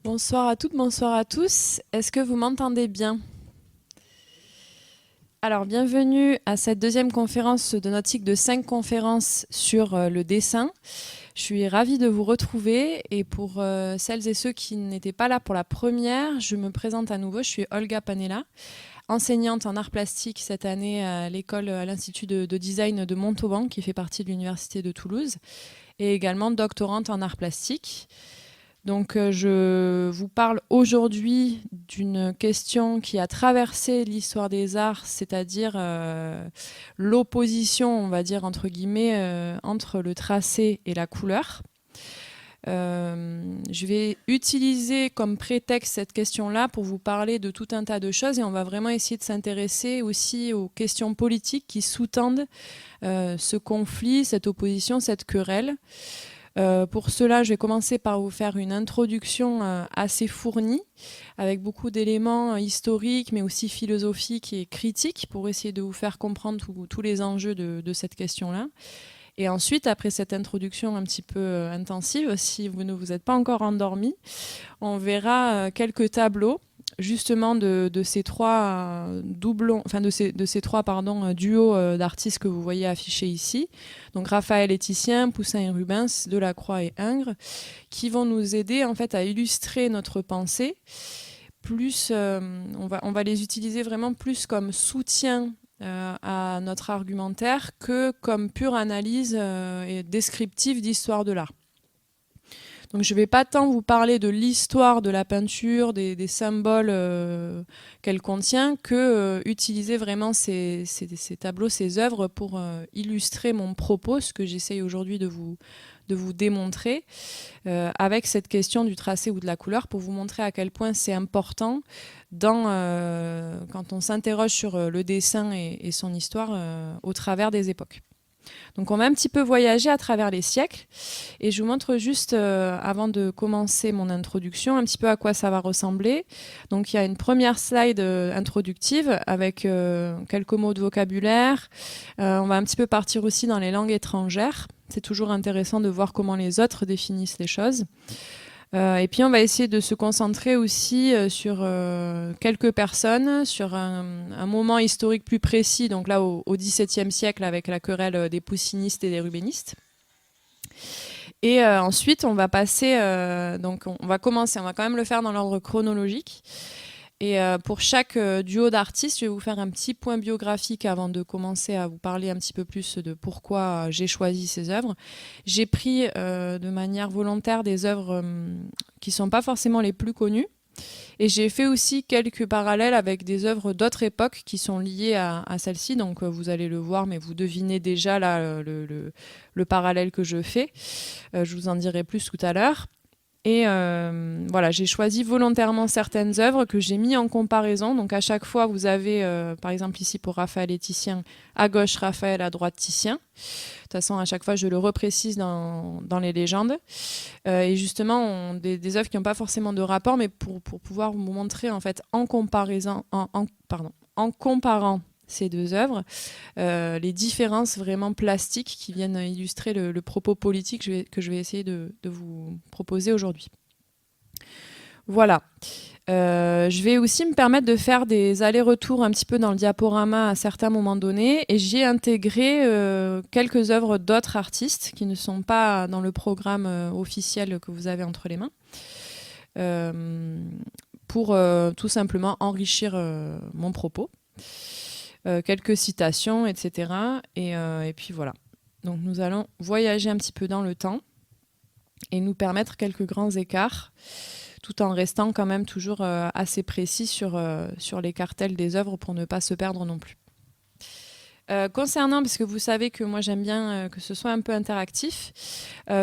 Bonsoir à toutes, bonsoir à tous. Est-ce que vous m'entendez bien? Alors, bienvenue à cette deuxième conférence de notre cycle de 5 conférences sur le dessin. Je suis ravie de vous retrouver et pour celles et ceux qui n'étaient pas là pour la première, je me présente à nouveau. Je suis Olga Panella, enseignante en arts plastiques cette année à l'école, à l'Institut de design de Montauban, qui fait partie de l'Université de Toulouse, et également doctorante en arts plastiques. Donc, je vous parle aujourd'hui d'une question qui a traversé l'histoire des arts, c'est-à-dire l'opposition, on va dire, entre guillemets, entre le tracé et la couleur. Je vais utiliser comme prétexte cette question-là pour vous parler de tout un tas de choses et on va vraiment essayer de s'intéresser aussi aux questions politiques qui sous-tendent ce conflit, cette opposition, cette querelle. Pour cela, je vais commencer par vous faire une introduction assez fournie, avec beaucoup d'éléments historiques, mais aussi philosophiques et critiques, pour essayer de vous faire comprendre tous les enjeux de cette question-là. Et ensuite, après cette introduction un petit peu intensive, si vous ne vous êtes pas encore endormi, on verra quelques tableaux justement de ces trois doublons, enfin de ces trois duos d'artistes que vous voyez affichés ici. Donc Raphaël et Titien, Poussin et Rubens, Delacroix et Ingres, qui vont nous aider en fait à illustrer notre pensée. Plus, on va les utiliser vraiment plus comme soutien à notre argumentaire que comme pure analyse et descriptive d'histoire de l'art. Donc je ne vais pas tant vous parler de l'histoire de la peinture, des symboles qu'elle contient, que utiliser vraiment ces tableaux, ces œuvres pour illustrer mon propos, ce que j'essaye aujourd'hui de vous démontrer, avec cette question du tracé ou de la couleur, pour vous montrer à quel point c'est important quand on s'interroge sur le dessin et son histoire au travers des époques. Donc on va un petit peu voyager à travers les siècles et je vous montre juste, avant de commencer mon introduction, un petit peu à quoi ça va ressembler. Donc il y a une première slide introductive avec quelques mots de vocabulaire. On va un petit peu partir aussi dans les langues étrangères. C'est toujours intéressant de voir comment les autres définissent les choses. Et puis on va essayer de se concentrer aussi sur quelques personnes, sur un moment historique plus précis, donc là au XVIIe siècle avec la querelle des poussinistes et des rubénistes. Et ensuite on va passer, donc on va quand même le faire dans l'ordre chronologique. Et pour chaque duo d'artistes, je vais vous faire un petit point biographique avant de commencer à vous parler un petit peu plus de pourquoi j'ai choisi ces œuvres. J'ai pris de manière volontaire des œuvres qui ne sont pas forcément les plus connues. Et j'ai fait aussi quelques parallèles avec des œuvres d'autres époques qui sont liées à celle-ci. Donc vous allez le voir, mais vous devinez déjà là le parallèle que je fais. Je vous en dirai plus tout à l'heure. Et voilà, j'ai choisi volontairement certaines œuvres que j'ai mis en comparaison. Donc à chaque fois, vous avez, par exemple ici pour Raphaël et Titien, à gauche Raphaël, à droite Titien. De toute façon, à chaque fois, je le reprécise dans les légendes. Et justement, des œuvres qui n'ont pas forcément de rapport, mais pour pouvoir vous montrer en fait en comparant ces deux œuvres, les différences vraiment plastiques qui viennent illustrer le propos politique que je vais essayer de vous proposer aujourd'hui. Voilà. Je vais aussi me permettre de faire des allers-retours un petit peu dans le diaporama à certains moments donnés et j'ai intégré quelques œuvres d'autres artistes qui ne sont pas dans le programme officiel que vous avez entre les mains pour tout simplement enrichir mon propos. Quelques citations, etc. Et puis voilà. Donc nous allons voyager un petit peu dans le temps et nous permettre quelques grands écarts, tout en restant quand même toujours assez précis sur les cartels des œuvres pour ne pas se perdre non plus. Concernant, parce que vous savez que moi j'aime bien que ce soit un peu interactif,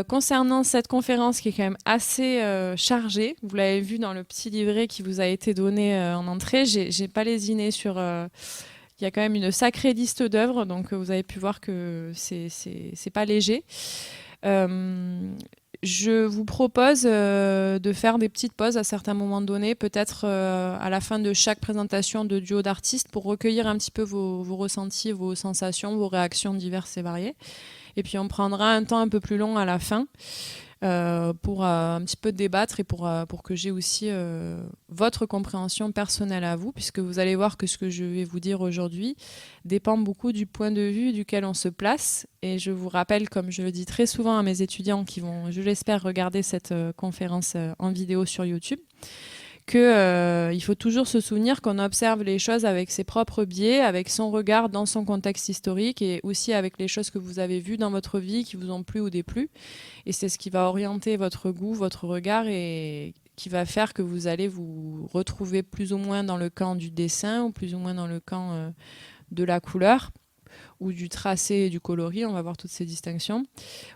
concernant cette conférence qui est quand même assez chargée, vous l'avez vu dans le petit livret qui vous a été donné en entrée, j'ai pas lésiné sur... il y a quand même une sacrée liste d'œuvres, donc vous avez pu voir que c'est pas léger. Je vous propose de faire des petites pauses à certains moments donnés, peut-être à la fin de chaque présentation de duo d'artistes, pour recueillir un petit peu vos ressentis, vos sensations, vos réactions diverses et variées. Et puis on prendra un temps un peu plus long à la fin pour un petit peu débattre et pour que j'ai aussi votre compréhension personnelle à vous, puisque vous allez voir que ce que je vais vous dire aujourd'hui dépend beaucoup du point de vue duquel on se place. Et je vous rappelle, comme je le dis très souvent à mes étudiants qui vont, je l'espère, regarder cette conférence en vidéo sur YouTube, qu'il faut toujours se souvenir qu'on observe les choses avec ses propres biais, avec son regard dans son contexte historique et aussi avec les choses que vous avez vues dans votre vie qui vous ont plu ou déplu. Et c'est ce qui va orienter votre goût, votre regard et qui va faire que vous allez vous retrouver plus ou moins dans le camp du dessin ou plus ou moins dans le camp de la couleur ou du tracé et du coloris, on va voir toutes ces distinctions,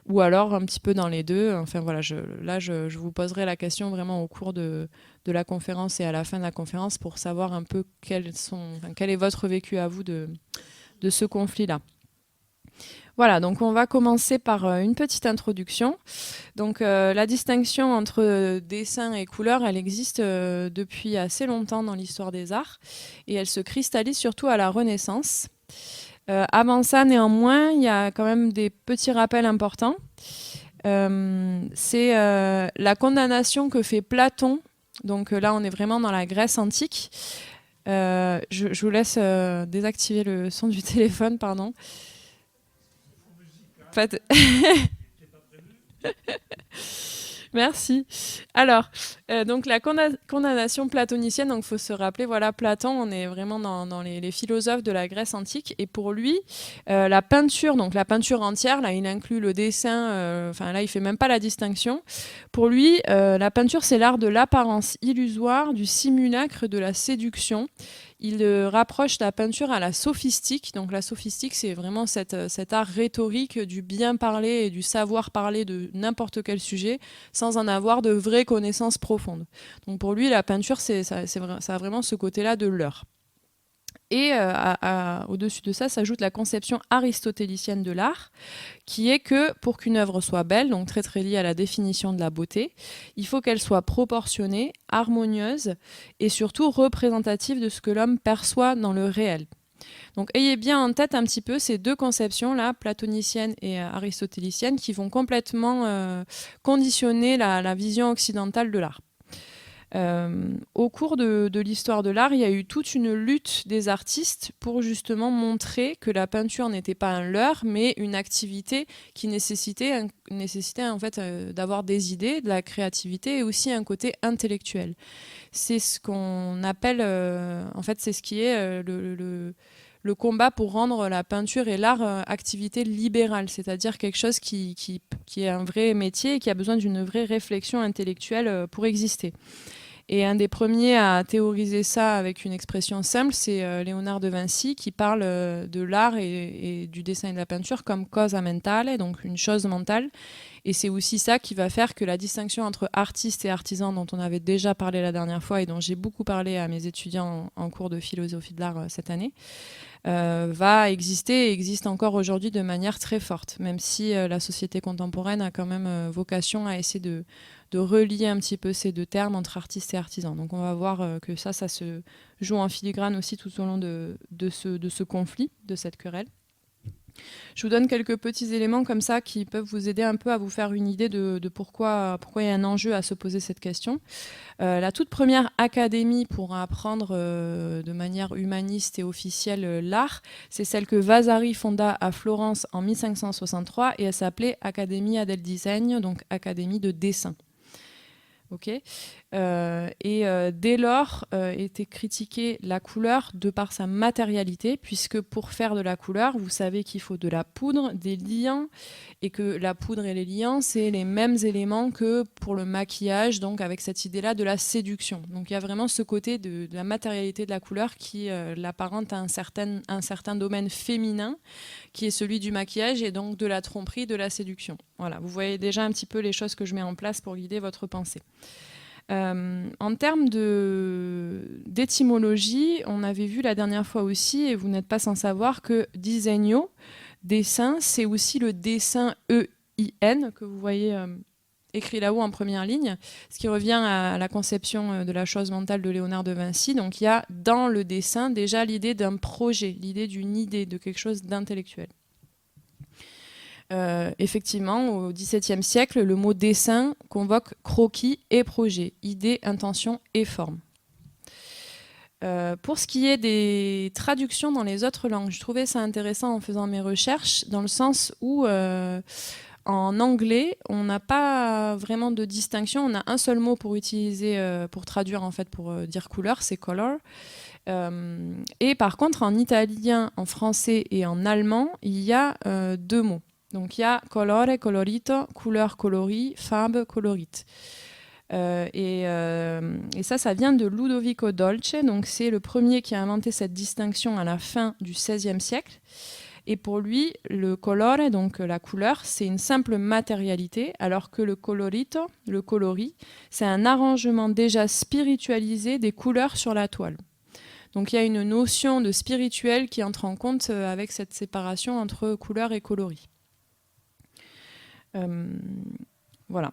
ou alors un petit peu dans les deux. Enfin voilà, je vous poserai la question vraiment au cours de la conférence et à la fin de la conférence pour savoir un peu quel est votre vécu à vous de ce conflit-là. Voilà, donc on va commencer par une petite introduction. Donc la distinction entre dessin et couleur, elle existe depuis assez longtemps dans l'histoire des arts et elle se cristallise surtout à la Renaissance. Avant ça, néanmoins, il y a quand même des petits rappels importants. C'est la condamnation que fait Platon. Donc là, on est vraiment dans la Grèce antique. Je vous laisse désactiver le son du téléphone, pardon. Merci. Alors, donc la condamnation platonicienne, donc faut se rappeler, voilà, Platon, on est vraiment dans les philosophes de la Grèce antique, et pour lui, la peinture, donc la peinture entière, là, il inclut le dessin, enfin là, il fait même pas la distinction. Pour lui, la peinture, c'est l'art de l'apparence illusoire, du simulacre, de la séduction. Il rapproche la peinture à la sophistique. Donc la sophistique, c'est vraiment cet art rhétorique du bien parler et du savoir parler de n'importe quel sujet sans en avoir de vraies connaissances profondes. Donc pour lui, la peinture, ça a vraiment ce côté-là de leurre. Et au-dessus de ça s'ajoute la conception aristotélicienne de l'art, qui est que pour qu'une œuvre soit belle, donc très très liée à la définition de la beauté, il faut qu'elle soit proportionnée, harmonieuse et surtout représentative de ce que l'homme perçoit dans le réel. Donc ayez bien en tête un petit peu ces deux conceptions-là, platonicienne et aristotélicienne, qui vont complètement conditionner la vision occidentale de l'art. Au cours de l'histoire de l'art, il y a eu toute une lutte des artistes pour justement montrer que la peinture n'était pas un leurre, mais une activité qui nécessitait en fait d'avoir des idées, de la créativité et aussi un côté intellectuel. C'est ce qu'on appelle, en fait, c'est ce qui est le combat pour rendre la peinture et l'art activité libérale, c'est-à-dire quelque chose qui est un vrai métier et qui a besoin d'une vraie réflexion intellectuelle pour exister. Et un des premiers à théoriser ça avec une expression simple, c'est Léonard de Vinci, qui parle de l'art et du dessin et de la peinture comme cosa mentale, donc une chose mentale. Et c'est aussi ça qui va faire que la distinction entre artiste et artisan, dont on avait déjà parlé la dernière fois et dont j'ai beaucoup parlé à mes étudiants en cours de philosophie de l'art cette année, va exister et existe encore aujourd'hui de manière très forte, même si la société contemporaine a quand même vocation à essayer de relier un petit peu ces deux termes entre artiste et artisan. Donc on va voir que ça se joue en filigrane aussi tout au long de ce conflit, de cette querelle. Je vous donne quelques petits éléments comme ça qui peuvent vous aider un peu à vous faire une idée de pourquoi il y a un enjeu à se poser cette question. La toute première académie pour apprendre de manière humaniste et officielle l'art, c'est celle que Vasari fonda à Florence en 1563 et elle s'appelait Accademia del Disegno, donc Académie de dessin. Okay. Dès lors était critiquée la couleur de par sa matérialité, puisque pour faire de la couleur, vous savez qu'il faut de la poudre, des liants, et que la poudre et les liants, c'est les mêmes éléments que pour le maquillage, donc avec cette idée-là de la séduction. Donc il y a vraiment ce côté de la matérialité de la couleur qui l'apparente à un certain domaine féminin, qui est celui du maquillage et donc de la tromperie, de la séduction. Voilà, vous voyez déjà un petit peu les choses que je mets en place pour guider votre pensée. En termes d'étymologie, on avait vu la dernière fois aussi, et vous n'êtes pas sans savoir que disegno, dessin, c'est aussi le dessin E-I-N que vous voyez écrit là-haut en première ligne, ce qui revient à la conception de la chose mentale de Léonard de Vinci. Donc il y a dans le dessin déjà l'idée d'un projet, l'idée d'une idée, de quelque chose d'intellectuel. Effectivement, au XVIIe siècle, le mot dessin convoque croquis et projet, idée, intention et forme. Pour ce qui est des traductions dans les autres langues, je trouvais ça intéressant en faisant mes recherches, dans le sens où en anglais, on n'a pas vraiment de distinction. On a un seul mot pour utiliser, pour traduire en fait, pour dire couleur, c'est color. Et par contre, en italien, en français et en allemand, il y a deux mots. Donc il y a colore, colorito, couleur, coloris, farbe, colorite. Et ça vient de Ludovico Dolce. Donc c'est le premier qui a inventé cette distinction à la fin du XVIe siècle. Et pour lui, le colore, donc la couleur, c'est une simple matérialité, alors que le colorito, le coloris, c'est un arrangement déjà spiritualisé des couleurs sur la toile. Donc il y a une notion de spirituel qui entre en compte avec cette séparation entre couleur et coloris. Voilà.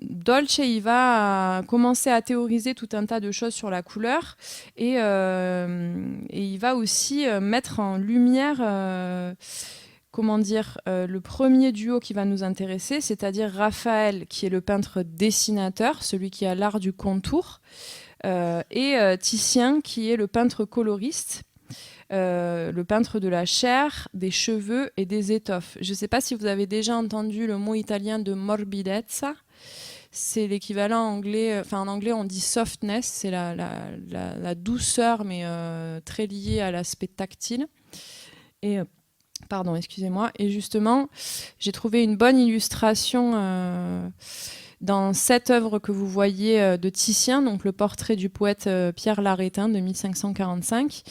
Dolce, il va commencer à théoriser tout un tas de choses sur la couleur et il va aussi mettre en lumière le premier duo qui va nous intéresser, c'est-à-dire Raphaël, qui est le peintre dessinateur, celui qui a l'art du contour, et Titien, qui est le peintre coloriste. Le peintre de la chair, des cheveux et des étoffes. Je ne sais pas si vous avez déjà entendu le mot italien de morbidezza. C'est l'équivalent anglais. Enfin, en anglais, on dit softness. C'est la douceur, mais très liée à l'aspect tactile. Et pardon, excusez-moi. Et justement, j'ai trouvé une bonne illustration dans cette œuvre que vous voyez de Titien, donc le portrait du poète Pierre Larétin de 1545.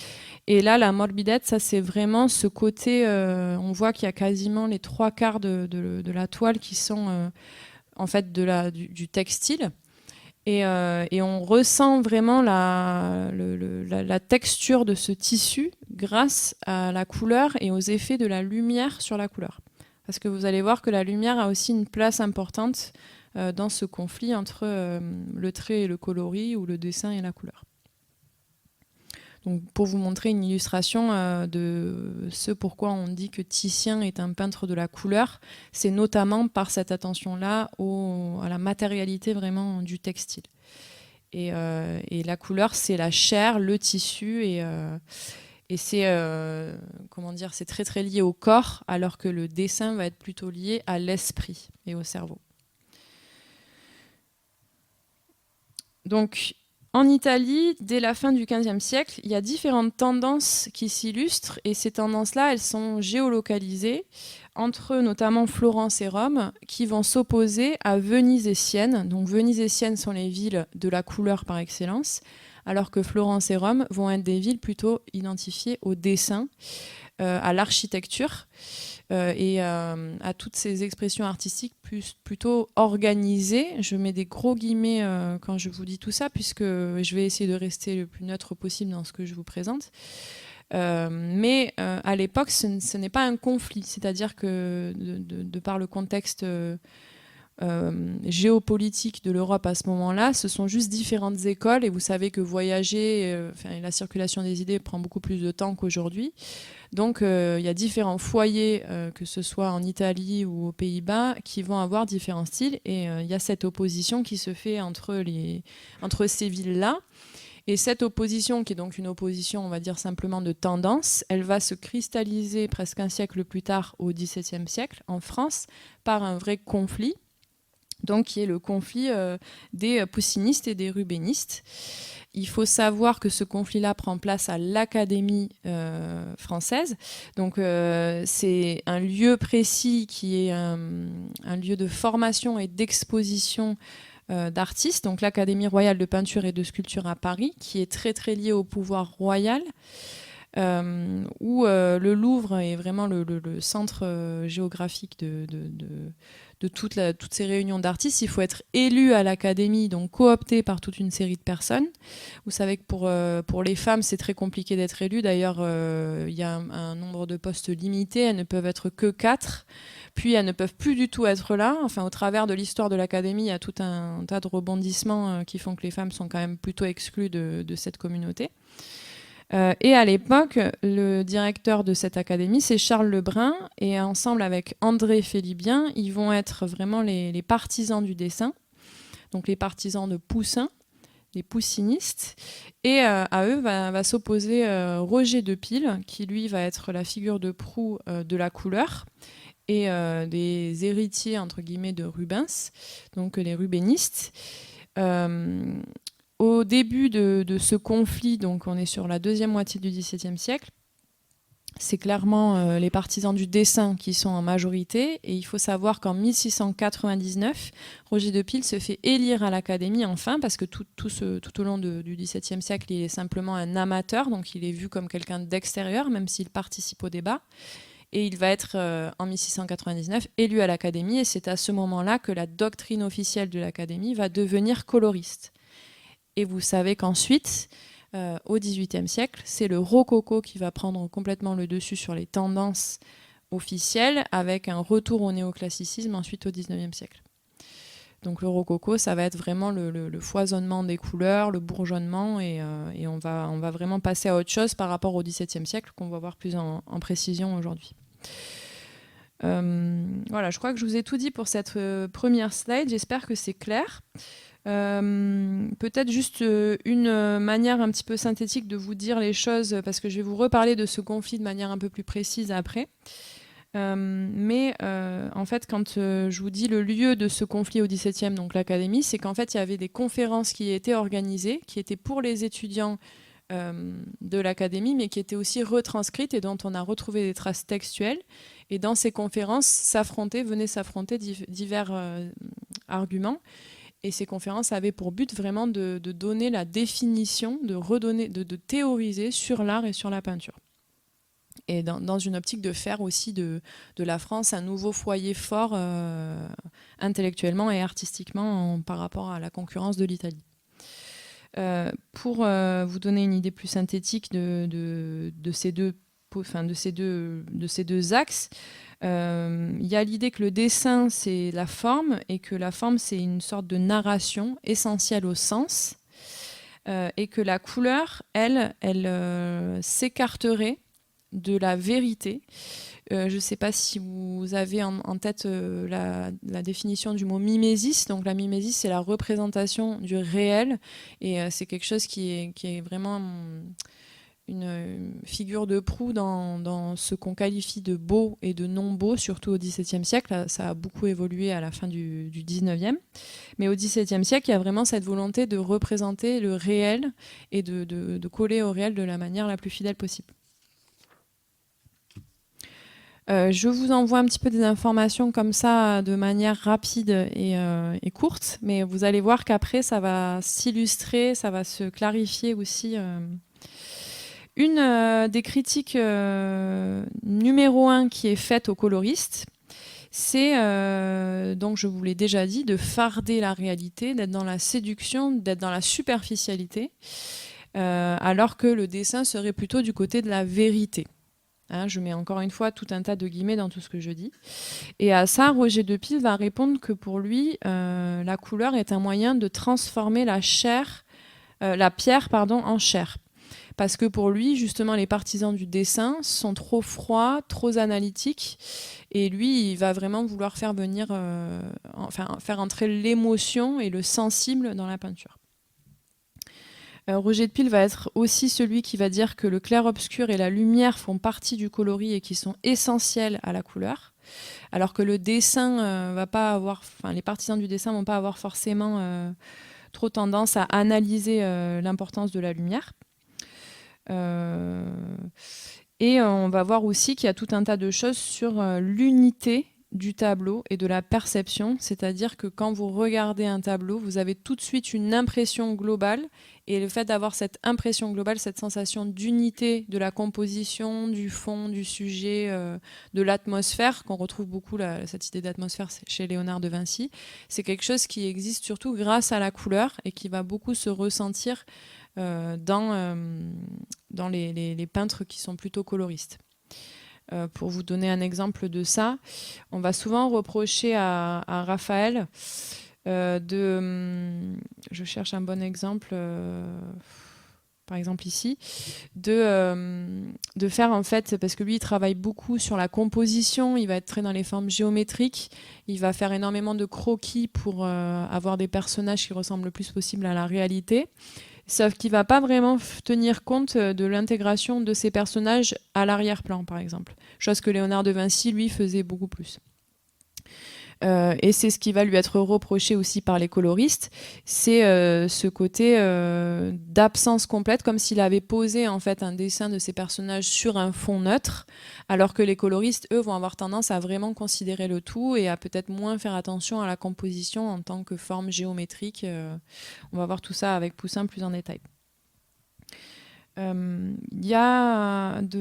Et là, la morbidette, ça c'est vraiment ce côté, on voit qu'il y a quasiment les 3/4 de la toile qui sont en fait du textile. Et on ressent vraiment la texture de ce tissu grâce à la couleur et aux effets de la lumière sur la couleur. Parce que vous allez voir que la lumière a aussi une place importante dans ce conflit entre le trait et le coloris ou le dessin et la couleur. Donc, pour vous montrer une illustration de ce pourquoi on dit que Titien est un peintre de la couleur, c'est notamment par cette attention-là à la matérialité vraiment du textile. Et la couleur, c'est la chair, le tissu, et c'est c'est très très lié au corps, alors que le dessin va être plutôt lié à l'esprit et au cerveau. Donc, en Italie, dès la fin du XVe siècle, il y a différentes tendances qui s'illustrent, et ces tendances-là, elles sont géolocalisées entre notamment Florence et Rome, qui vont s'opposer à Venise et Sienne. Donc Venise et Sienne sont les villes de la couleur par excellence, alors que Florence et Rome vont être des villes plutôt identifiées au dessin, à l'architecture et à toutes ces expressions artistiques plutôt organisées. Je mets des gros guillemets quand je vous dis tout ça, puisque je vais essayer de rester le plus neutre possible dans ce que je vous présente. Mais à l'époque, ce n'est pas un conflit, c'est-à-dire que de par le contexte géopolitique de l'Europe à ce moment-là, ce sont juste différentes écoles, et vous savez que voyager, la circulation des idées prend beaucoup plus de temps qu'aujourd'hui. Donc il y a différents foyers, que ce soit en Italie ou aux Pays-Bas, qui vont avoir différents styles, et il y a cette opposition qui se fait entre ces villes-là. Et cette opposition, qui est donc une opposition, on va dire simplement de tendance, elle va se cristalliser presque un siècle plus tard, au XVIIe siècle, en France, par un vrai conflit donc qui est le conflit des poussinistes et des rubénistes. Il faut savoir que ce conflit-là prend place à l'Académie française. Donc c'est un lieu précis qui est un lieu de formation et d'exposition d'artistes. Donc l'Académie royale de peinture et de sculpture à Paris, qui est très très liée au pouvoir royal. Où le Louvre est vraiment le centre géographique de toutes ces réunions d'artistes. Il faut être élu à l'Académie, donc coopté par toute une série de personnes. Vous savez que pour les femmes, c'est très compliqué d'être élu. D'ailleurs, il y a un nombre de postes limité. Elles ne peuvent être que 4. Puis elles ne peuvent plus du tout être là. Enfin, au travers de l'histoire de l'Académie, il y a tout un tas de rebondissements qui font que les femmes sont quand même plutôt exclues de cette communauté. Et à l'époque, le directeur de cette académie, c'est Charles Lebrun, et ensemble avec André Félibien, ils vont être vraiment les partisans du dessin, donc les partisans de Poussin, les poussinistes, et à eux va s'opposer Roger de Pile, qui lui va être la figure de proue de la couleur, et des héritiers, entre guillemets, de Rubens, donc les rubénistes. Au début de ce conflit, donc on est sur la deuxième moitié du XVIIe siècle, c'est clairement les partisans du dessin qui sont en majorité. Et il faut savoir qu'en 1699, Roger de Pile se fait élire à l'Académie enfin, parce que tout au long du XVIIe siècle, il est simplement un amateur, donc il est vu comme quelqu'un d'extérieur, même s'il participe au débat. Et il va être, en 1699, élu à l'Académie. Et c'est à ce moment-là que la doctrine officielle de l'Académie va devenir coloriste. Et vous savez qu'ensuite, au XVIIIe siècle, c'est le rococo qui va prendre complètement le dessus sur les tendances officielles, avec un retour au néoclassicisme ensuite au XIXe siècle. Donc le rococo, ça va être vraiment le foisonnement des couleurs, le bourgeonnement, et on va vraiment passer à autre chose par rapport au XVIIe siècle, qu'on va voir plus en précision aujourd'hui. Voilà, je crois que je vous ai tout dit pour cette première slide. J'espère que c'est clair. Peut-être juste une manière un petit peu synthétique de vous dire les choses, parce que je vais vous reparler de ce conflit de manière un peu plus précise après. Mais en fait, quand je vous dis le lieu de ce conflit au XVIIe, donc l'Académie, c'est qu'en fait, il y avait des conférences qui étaient organisées, qui étaient pour les étudiants de l'Académie, mais qui étaient aussi retranscrites et dont on a retrouvé des traces textuelles. Et dans ces conférences, venaient s'affronter divers arguments. Et ces conférences avaient pour but vraiment de donner la définition, de théoriser sur l'art et sur la peinture. Et dans une optique de faire aussi de la France un nouveau foyer fort intellectuellement et artistiquement par rapport à la concurrence de l'Italie. Pour vous donner une idée plus synthétique de ces deux axes, il y a l'idée que le dessin, c'est la forme, et que la forme, c'est une sorte de narration essentielle au sens, et que la couleur, elle s'écarterait de la vérité. Je ne sais pas si vous avez en tête la définition du mot mimésis. Donc la mimésis, c'est la représentation du réel, et c'est quelque chose qui est vraiment une figure de proue dans ce qu'on qualifie de beau et de non beau, surtout au XVIIe siècle. Ça a beaucoup évolué à la fin du XIXe. Mais au XVIIe siècle, il y a vraiment cette volonté de représenter le réel et de coller au réel de la manière la plus fidèle possible. Je vous envoie un petit peu des informations comme ça de manière rapide et courte, mais vous allez voir qu'après ça va s'illustrer, ça va se clarifier aussi. Une des critiques numéro 1 qui est faite aux coloristes, c'est, donc je vous l'ai déjà dit, de farder la réalité, d'être dans la séduction, d'être dans la superficialité, alors que le dessin serait plutôt du côté de la vérité. Hein, je mets encore une fois tout un tas de guillemets dans tout ce que je dis. Et à ça, Roger de Pile va répondre que pour lui, la couleur est un moyen de transformer la pierre en chair. Parce que pour lui, justement, les partisans du dessin sont trop froids, trop analytiques. Et lui, il va vraiment vouloir faire entrer l'émotion et le sensible dans la peinture. Roger de Pile va être aussi celui qui va dire que le clair-obscur et la lumière font partie du coloris et qui sont essentiels à la couleur, alors que le dessin va pas avoir, enfin les partisans du dessin vont pas avoir forcément trop tendance à analyser l'importance de la lumière. Et on va voir aussi qu'il y a tout un tas de choses sur l'unité du tableau et de la perception, c'est-à-dire que quand vous regardez un tableau, vous avez tout de suite une impression globale, et le fait d'avoir cette impression globale, cette sensation d'unité de la composition, du fond, du sujet, de l'atmosphère, qu'on retrouve beaucoup cette idée d'atmosphère chez Léonard de Vinci, c'est quelque chose qui existe surtout grâce à la couleur et qui va beaucoup se ressentir dans les peintres qui sont plutôt coloristes. Pour vous donner un exemple de ça, on va souvent reprocher à Raphaël je cherche un bon exemple, par exemple ici, de faire en fait, parce que lui il travaille beaucoup sur la composition, il va être très dans les formes géométriques, il va faire énormément de croquis pour avoir des personnages qui ressemblent le plus possible à la réalité. Sauf qu'il ne va pas vraiment tenir compte de l'intégration de ces personnages à l'arrière-plan, par exemple. Chose que Léonard de Vinci, lui, faisait beaucoup plus. Et c'est ce qui va lui être reproché aussi par les coloristes, c'est ce côté d'absence complète, comme s'il avait posé en fait un dessin de ces personnages sur un fond neutre, alors que les coloristes, eux, vont avoir tendance à vraiment considérer le tout et à peut-être moins faire attention à la composition en tant que forme géométrique. On va voir tout ça avec Poussin plus en détail. Il y a de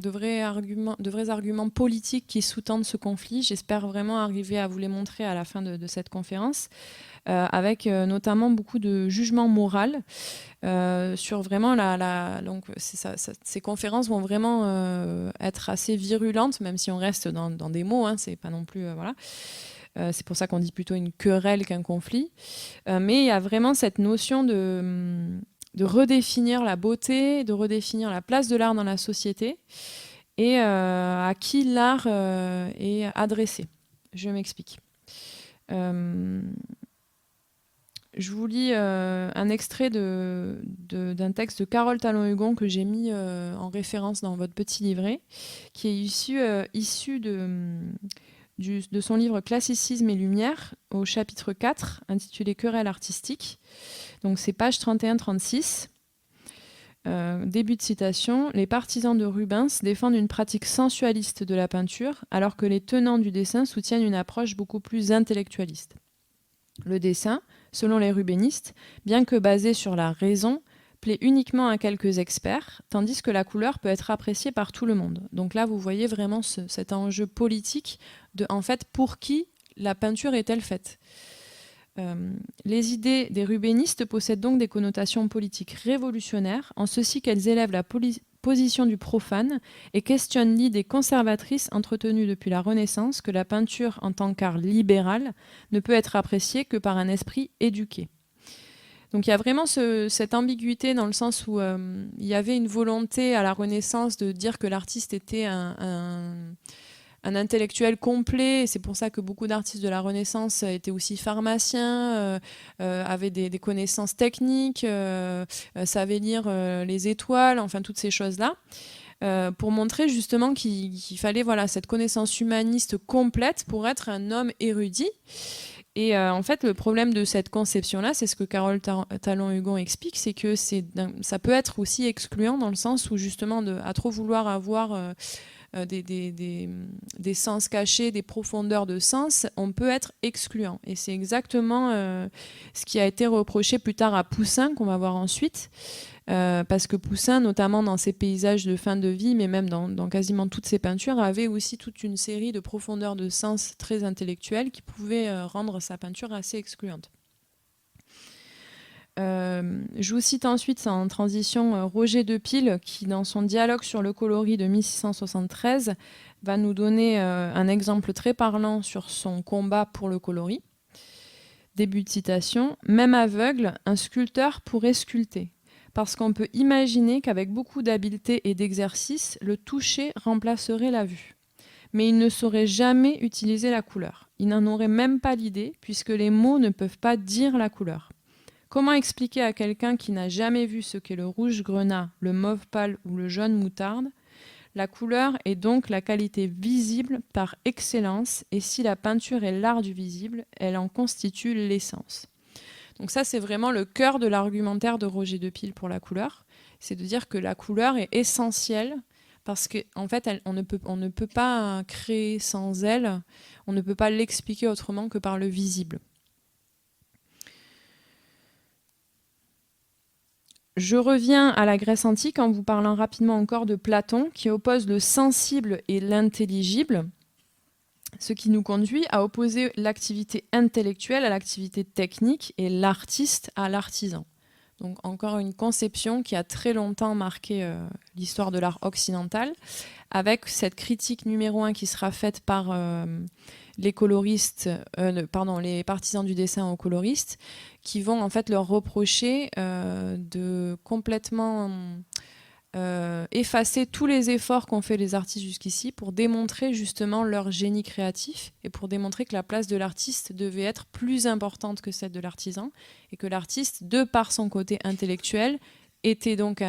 vrais arguments politiques qui sous-tendent ce conflit. J'espère vraiment arriver à vous les montrer à la fin de cette conférence, avec notamment beaucoup de jugement moral sur vraiment donc ces conférences vont vraiment être assez virulentes, même si on reste dans des mots, hein, c'est pas non plus voilà. C'est pour ça qu'on dit plutôt une querelle qu'un conflit. Mais il y a vraiment cette notion de redéfinir la beauté, de redéfinir la place de l'art dans la société et à qui l'art est adressé. Je m'explique. Je vous lis un extrait d'un texte de Carole Talon-Hugon que j'ai mis en référence dans votre petit livret, qui est issu de son livre Classicisme et Lumière, au chapitre 4, intitulé Querelle artistique. Donc c'est page 31-36. Début de citation. Les partisans de Rubens défendent une pratique sensualiste de la peinture, alors que les tenants du dessin soutiennent une approche beaucoup plus intellectualiste. Le dessin, selon les rubénistes, bien que basé sur la raison, plaît uniquement à quelques experts, tandis que la couleur peut être appréciée par tout le monde. Donc là, vous voyez vraiment cet enjeu politique de, en fait, pour qui la peinture est-elle faite ? Les idées des rubénistes possèdent donc des connotations politiques révolutionnaires, en ceci qu'elles élèvent la position du profane et questionnent l'idée conservatrice entretenue depuis la Renaissance que la peinture en tant qu'art libéral ne peut être appréciée que par un esprit éduqué. Donc il y a vraiment cette ambiguïté dans le sens où il y avait une volonté à la Renaissance de dire que l'artiste était un intellectuel complet. C'est pour ça que beaucoup d'artistes de la Renaissance étaient aussi pharmaciens, avaient des connaissances techniques, savaient lire les étoiles, enfin toutes ces choses-là, pour montrer justement qu'il fallait cette connaissance humaniste complète pour être un homme érudit. Et en fait, le problème de cette conception-là, c'est ce que Carole Talon-Hugon explique, c'est que ça peut être aussi excluant dans le sens où justement, à trop vouloir avoir des sens cachés, des profondeurs de sens, on peut être excluant. Et c'est exactement ce qui a été reproché plus tard à Poussin, qu'on va voir ensuite, parce que Poussin, notamment dans ses paysages de fin de vie, mais même dans quasiment toutes ses peintures, avait aussi toute une série de profondeurs de sens très intellectuelles qui pouvaient rendre sa peinture assez excluante. Je vous cite ensuite en transition Roger de Pile qui, dans son dialogue sur le coloris de 1673, va nous donner un exemple très parlant sur son combat pour le coloris. Début de citation. « Même aveugle, un sculpteur pourrait sculpter, parce qu'on peut imaginer qu'avec beaucoup d'habileté et d'exercice, le toucher remplacerait la vue. Mais il ne saurait jamais utiliser la couleur. Il n'en aurait même pas l'idée, puisque les mots ne peuvent pas dire la couleur. Comment expliquer à quelqu'un qui n'a jamais vu ce qu'est le rouge grenat, le mauve pâle ou le jaune moutarde? La couleur est donc la qualité visible par excellence, et si la peinture est l'art du visible, elle en constitue l'essence. Donc ça, c'est vraiment le cœur de l'argumentaire de Roger de Pile pour la couleur. C'est de dire que la couleur est essentielle parce qu'en fait, on ne peut pas créer sans elle, on ne peut pas l'expliquer autrement que par le visible. Je reviens à la Grèce antique en vous parlant rapidement encore de Platon, qui oppose le sensible et l'intelligible, ce qui nous conduit à opposer l'activité intellectuelle à l'activité technique et l'artiste à l'artisan. Donc encore une conception qui a très longtemps marqué l'histoire de l'art occidental, avec cette critique numéro 1 qui sera faite par les coloristes, les partisans du dessin aux coloristes, qui vont en fait leur reprocher de complètement effacer tous les efforts qu'ont fait les artistes jusqu'ici pour démontrer justement leur génie créatif et pour démontrer que la place de l'artiste devait être plus importante que celle de l'artisan et que l'artiste, de par son côté intellectuel, était donc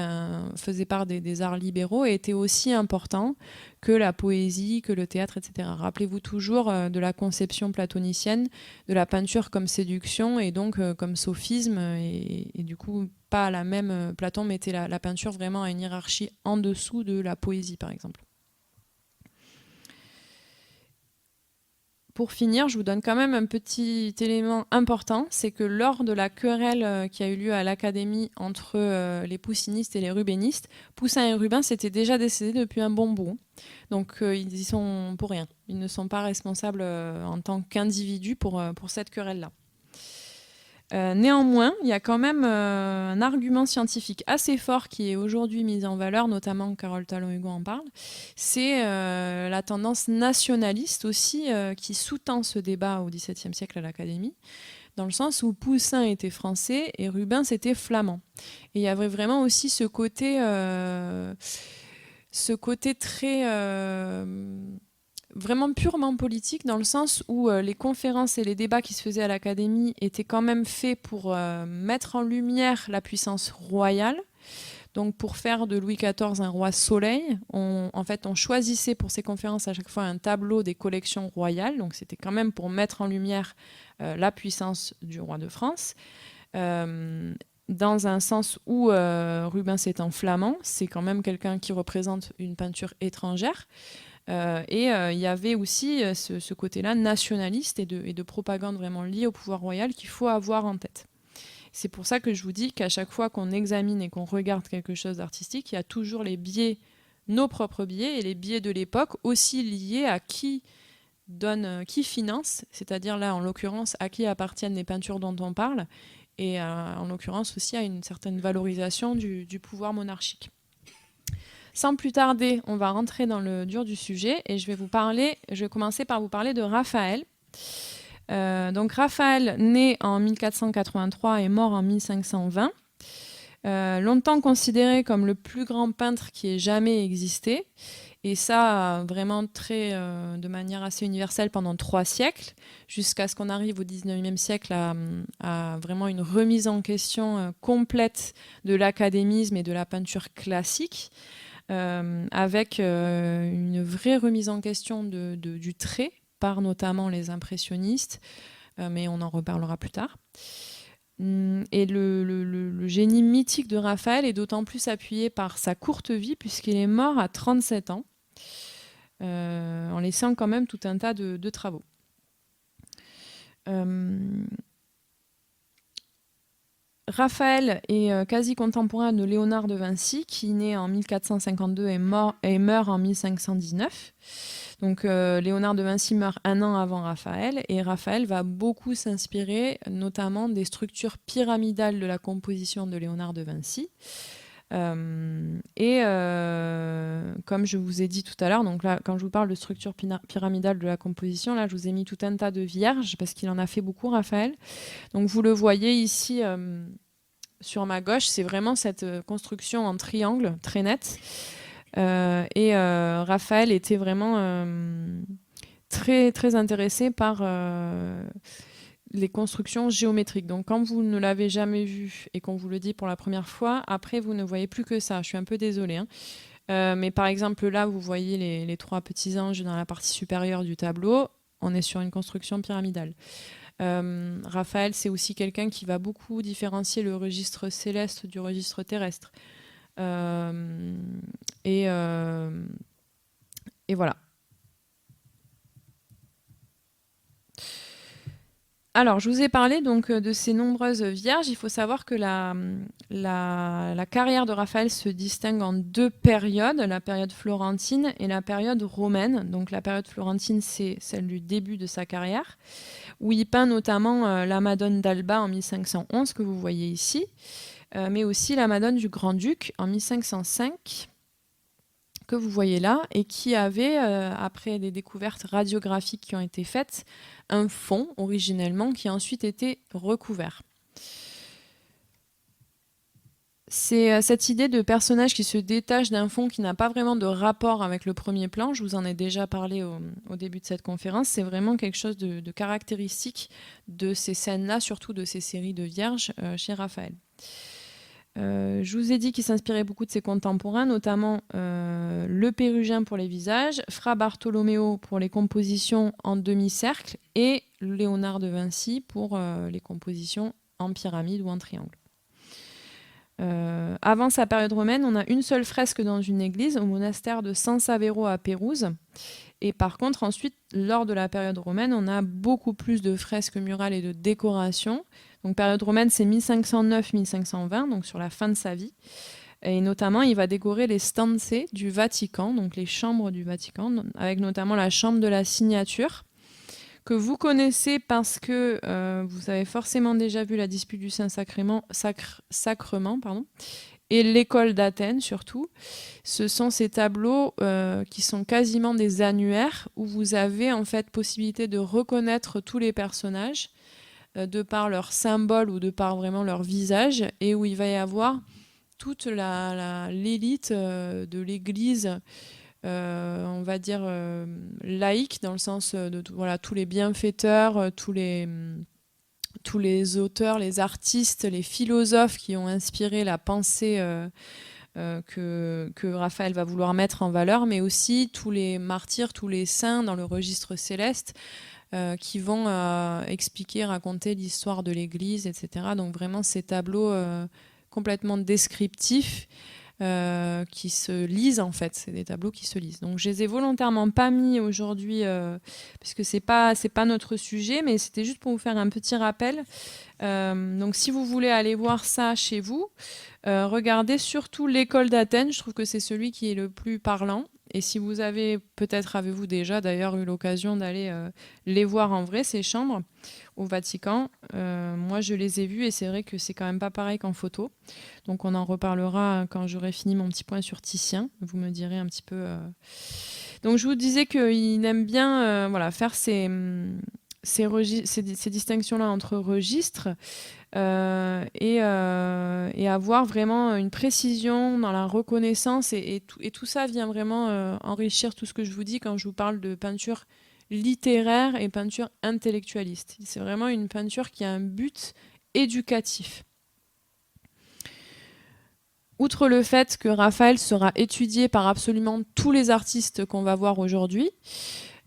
faisait part des arts libéraux et était aussi important que la poésie, que le théâtre, etc. Rappelez-vous toujours de la conception platonicienne de la peinture comme séduction et donc comme sophisme et du coup pas à la même. Platon mettait la peinture vraiment à une hiérarchie en dessous de la poésie par exemple. Pour finir, je vous donne quand même un petit élément important, c'est que lors de la querelle qui a eu lieu à l'Académie entre les poussinistes et les rubénistes, Poussin et Rubens s'étaient déjà décédés depuis un bon bout. Donc ils y sont pour rien. Ils ne sont pas responsables en tant qu'individus pour cette querelle-là. Néanmoins, il y a quand même un argument scientifique assez fort qui est aujourd'hui mis en valeur, notamment Carole Talon-Hugon en parle, c'est la tendance nationaliste aussi qui sous-tend ce débat au XVIIe siècle à l'Académie, dans le sens où Poussin était français et Rubens était flamand. Et il y avait vraiment aussi ce côté très vraiment purement politique, dans le sens où les conférences et les débats qui se faisaient à l'Académie étaient quand même faits pour mettre en lumière la puissance royale. Donc pour faire de Louis XIV un roi soleil, on choisissait pour ces conférences à chaque fois un tableau des collections royales. Donc c'était quand même pour mettre en lumière la puissance du roi de France. Dans un sens où Rubens étant flamand, c'est quand même quelqu'un qui représente une peinture étrangère. Il y avait aussi ce côté-là nationaliste et de propagande vraiment liée au pouvoir royal qu'il faut avoir en tête. C'est pour ça que je vous dis qu'à chaque fois qu'on examine et qu'on regarde quelque chose d'artistique, il y a toujours les biais, nos propres biais et les biais de l'époque aussi liés à qui finance, c'est-à-dire là en l'occurrence à qui appartiennent les peintures dont on parle et en l'occurrence aussi à une certaine valorisation du pouvoir monarchique. Sans plus tarder, on va rentrer dans le dur du sujet et je vais commencer par vous parler de Raphaël. Donc Raphaël, né en 1483 et mort en 1520, longtemps considéré comme le plus grand peintre qui ait jamais existé, et ça vraiment de manière assez universelle pendant 3 siècles, jusqu'à ce qu'on arrive au 19e siècle à vraiment une remise en question complète de l'académisme et de la peinture classique. Avec une vraie remise en question du trait par notamment les impressionnistes, mais on en reparlera plus tard. Et le génie mythique de Raphaël est d'autant plus appuyé par sa courte vie puisqu'il est mort à 37 ans, en laissant quand même tout un tas de travaux. Raphaël est quasi contemporain de Léonard de Vinci, qui naît en 1452 et meurt en 1519. Donc Léonard de Vinci meurt un an avant Raphaël, et Raphaël va beaucoup s'inspirer notamment des structures pyramidales de la composition de Léonard de Vinci. Comme je vous ai dit tout à l'heure, donc là, quand je vous parle de structure pyramidale de la composition, là, je vous ai mis tout un tas de vierges parce qu'il en a fait beaucoup, Raphaël. Donc vous le voyez ici sur ma gauche, c'est vraiment cette construction en triangle très nette. Raphaël était vraiment très, très intéressé par les constructions géométriques. Donc quand vous ne l'avez jamais vu et qu'on vous le dit pour la première fois, après vous ne voyez plus que ça. Je suis un peu désolée, hein. Mais par exemple là, vous voyez les 3 petits anges dans la partie supérieure du tableau. On est sur une construction pyramidale. Raphaël, c'est aussi quelqu'un qui va beaucoup différencier le registre céleste du registre terrestre. Et voilà. Alors, je vous ai parlé donc de ces nombreuses vierges. Il faut savoir que la carrière de Raphaël se distingue en 2 périodes, la période florentine et la période romaine. Donc, la période florentine, c'est celle du début de sa carrière, où il peint notamment la Madone d'Alba en 1511, que vous voyez ici, mais aussi la Madone du Grand-Duc en 1505, que vous voyez là, et qui avait, après des découvertes radiographiques qui ont été faites, un fond originellement qui a ensuite été recouvert. C'est cette idée de personnage qui se détache d'un fond qui n'a pas vraiment de rapport avec le premier plan. Je vous en ai déjà parlé au début de cette conférence. C'est vraiment quelque chose de caractéristique de ces scènes-là, surtout de ces séries de vierges chez Raphaël. Je vous ai dit qu'il s'inspirait beaucoup de ses contemporains, notamment le Pérugin pour les visages, Fra Bartolomeo pour les compositions en demi-cercle et Léonard de Vinci pour les compositions en pyramide ou en triangle. Avant sa période romaine, on a une seule fresque dans une église au monastère de San Savero à Pérouse. Et par contre, ensuite, lors de la période romaine, on a beaucoup plus de fresques murales et de décorations. Donc, période romaine, c'est 1509-1520, donc sur la fin de sa vie. Et notamment, il va décorer les stanze du Vatican, donc les chambres du Vatican, avec notamment la chambre de la signature, que vous connaissez parce que vous avez forcément déjà vu la dispute du Saint-Sacrement, et l'école d'Athènes surtout. Ce sont ces tableaux qui sont quasiment des annuaires où vous avez en fait possibilité de reconnaître tous les personnages de par leur symbole ou de par vraiment leur visage, et où il va y avoir toute l'élite de l'Église, on va dire laïque, dans le sens de voilà, tous les bienfaiteurs, tous les auteurs, les artistes, les philosophes qui ont inspiré la pensée que Raphaël va vouloir mettre en valeur, mais aussi tous les martyrs, tous les saints dans le registre céleste qui vont expliquer, raconter l'histoire de l'Église, etc. Donc vraiment ces tableaux complètement descriptifs qui se lisent en fait, c'est des tableaux qui se lisent. Donc je les ai volontairement pas mis aujourd'hui puisque c'est pas notre sujet, mais c'était juste pour vous faire un petit rappel. Donc si vous voulez aller voir ça chez vous, regardez surtout l'école d'Athènes, je trouve que c'est celui qui est le plus parlant. Et si vous avez, peut-être avez-vous déjà d'ailleurs eu l'occasion d'aller les voir en vrai, ces chambres au Vatican. Moi, je les ai vues et c'est vrai que c'est quand même pas pareil qu'en photo. Donc on en reparlera quand j'aurai fini mon petit point sur Titien. Vous me direz un petit peu... Donc je vous disais qu'il aime bien faire ces distinctions-là entre registres et avoir vraiment une précision dans la reconnaissance. Et tout ça vient vraiment enrichir tout ce que je vous dis quand je vous parle de peinture littéraire et peinture intellectualiste. C'est vraiment une peinture qui a un but éducatif. Outre le fait que Raphaël sera étudié par absolument tous les artistes qu'on va voir aujourd'hui,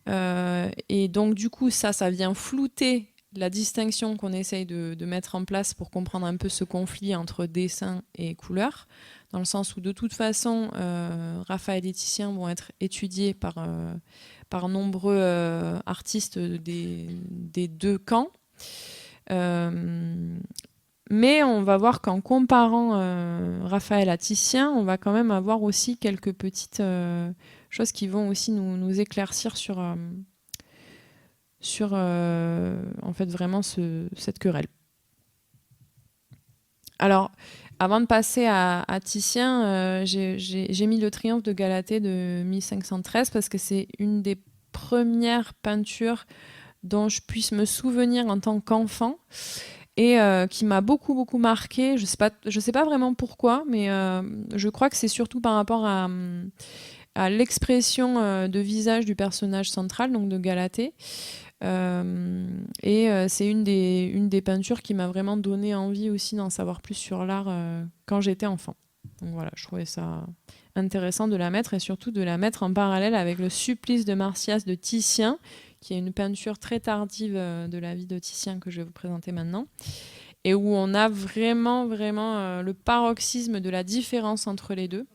et donc du coup ça vient flouter la distinction qu'on essaye de mettre en place pour comprendre un peu ce conflit entre dessin et couleur, dans le sens où de toute façon Raphaël et Titien vont être étudiés par nombreux artistes des 2 camps. Mais on va voir qu'en comparant Raphaël à Titien, on va quand même avoir aussi quelques petites choses qui vont aussi nous éclaircir sur en fait vraiment cette querelle. Alors, avant de passer à Titien, j'ai mis le Triomphe de Galatée de 1513 parce que c'est une des premières peintures dont je puisse me souvenir en tant qu'enfant et qui m'a beaucoup marqué. Je sais pas vraiment pourquoi, mais je crois que c'est surtout par rapport à l'expression de visage du personnage central, donc de Galatée. C'est une des peintures qui m'a vraiment donné envie aussi d'en savoir plus sur l'art quand j'étais enfant. Donc voilà, je trouvais ça intéressant de la mettre et surtout de la mettre en parallèle avec le Supplice de Marsyas de Titien, qui est une peinture très tardive de la vie de Titien que je vais vous présenter maintenant, et où on a vraiment le paroxysme de la différence entre les deux.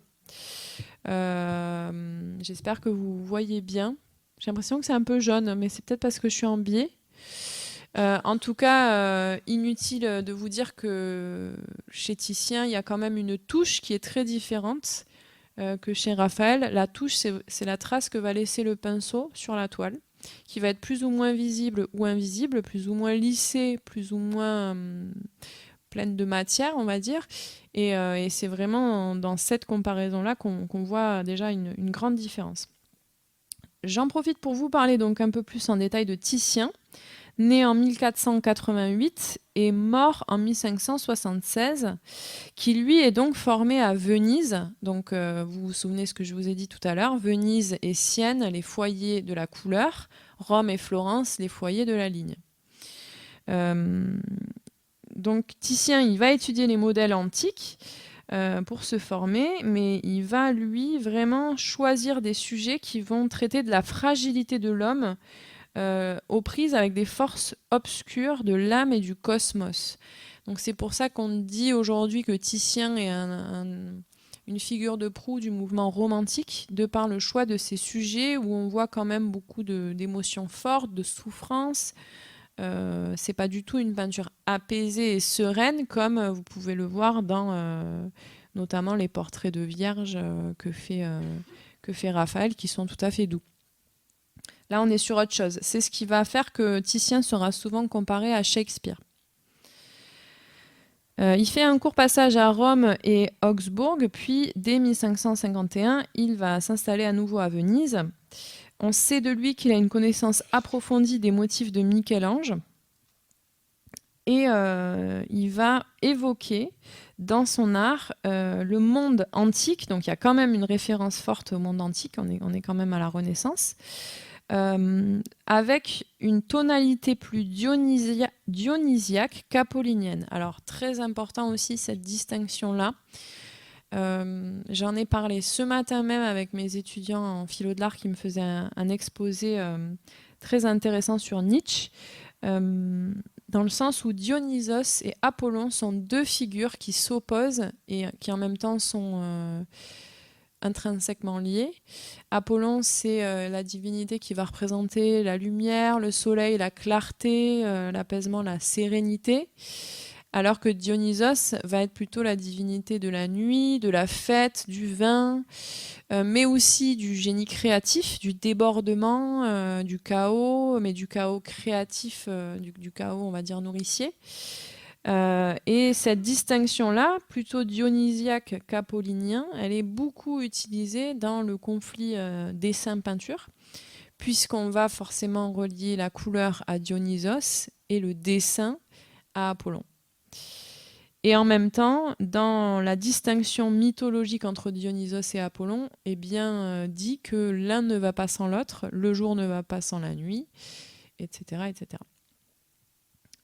J'espère que vous voyez bien. J'ai l'impression que c'est un peu jaune, mais c'est peut-être parce que je suis en biais. En tout cas, inutile de vous dire que chez Titien, il y a quand même une touche qui est très différente que chez Raphaël. La touche, c'est la trace que va laisser le pinceau sur la toile, qui va être plus ou moins visible ou invisible, plus ou moins lissée, plus ou moins pleine de matière, on va dire. Et c'est vraiment dans cette comparaison-là qu'on voit déjà une grande différence. J'en profite pour vous parler donc un peu plus en détail de Titien, né en 1488 et mort en 1576, qui lui est donc formé à Venise. Donc vous vous souvenez ce que je vous ai dit tout à l'heure, Venise et Sienne, les foyers de la couleur, Rome et Florence, les foyers de la ligne. Donc Titien, il va étudier les modèles antiques pour se former, mais il va, lui, vraiment choisir des sujets qui vont traiter de la fragilité de l'homme aux prises avec des forces obscures de l'âme et du cosmos. Donc c'est pour ça qu'on dit aujourd'hui que Titien est une figure de proue du mouvement romantique, de par le choix de ces sujets où on voit quand même beaucoup d'émotions fortes, de souffrances. C'est pas du tout une peinture apaisée et sereine comme vous pouvez le voir dans notamment les portraits de vierges que fait Raphaël, qui sont tout à fait doux. Là, on est sur autre chose. C'est ce qui va faire que Titien sera souvent comparé à Shakespeare. Il fait un court passage à Rome et Augsbourg, puis dès 1551, il va s'installer à nouveau à Venise. On sait de lui qu'il a une connaissance approfondie des motifs de Michel-Ange. Et il va évoquer dans son art le monde antique. Donc il y a quand même une référence forte au monde antique, on est quand même à la Renaissance. Avec une tonalité plus dionysiaque qu'apollinienne. Alors, très important aussi cette distinction-là. J'en ai parlé ce matin même avec mes étudiants en philo de l'art qui me faisaient un exposé très intéressant sur Nietzsche, dans le sens où Dionysos et Apollon sont deux figures qui s'opposent et qui en même temps sont intrinsèquement liés. Apollon, c'est la divinité qui va représenter la lumière, le soleil, la clarté, l'apaisement, la sérénité, alors que Dionysos va être plutôt la divinité de la nuit, de la fête, du vin, mais aussi du génie créatif, du débordement, du chaos, mais du chaos créatif, du chaos, on va dire, nourricier. Et cette distinction-là, plutôt dionysiaque qu'apollinien, elle est beaucoup utilisée dans le conflit dessin-peinture, puisqu'on va forcément relier la couleur à Dionysos et le dessin à Apollon. Et en même temps, dans la distinction mythologique entre Dionysos et Apollon, est bien dit que l'un ne va pas sans l'autre, le jour ne va pas sans la nuit, etc., etc.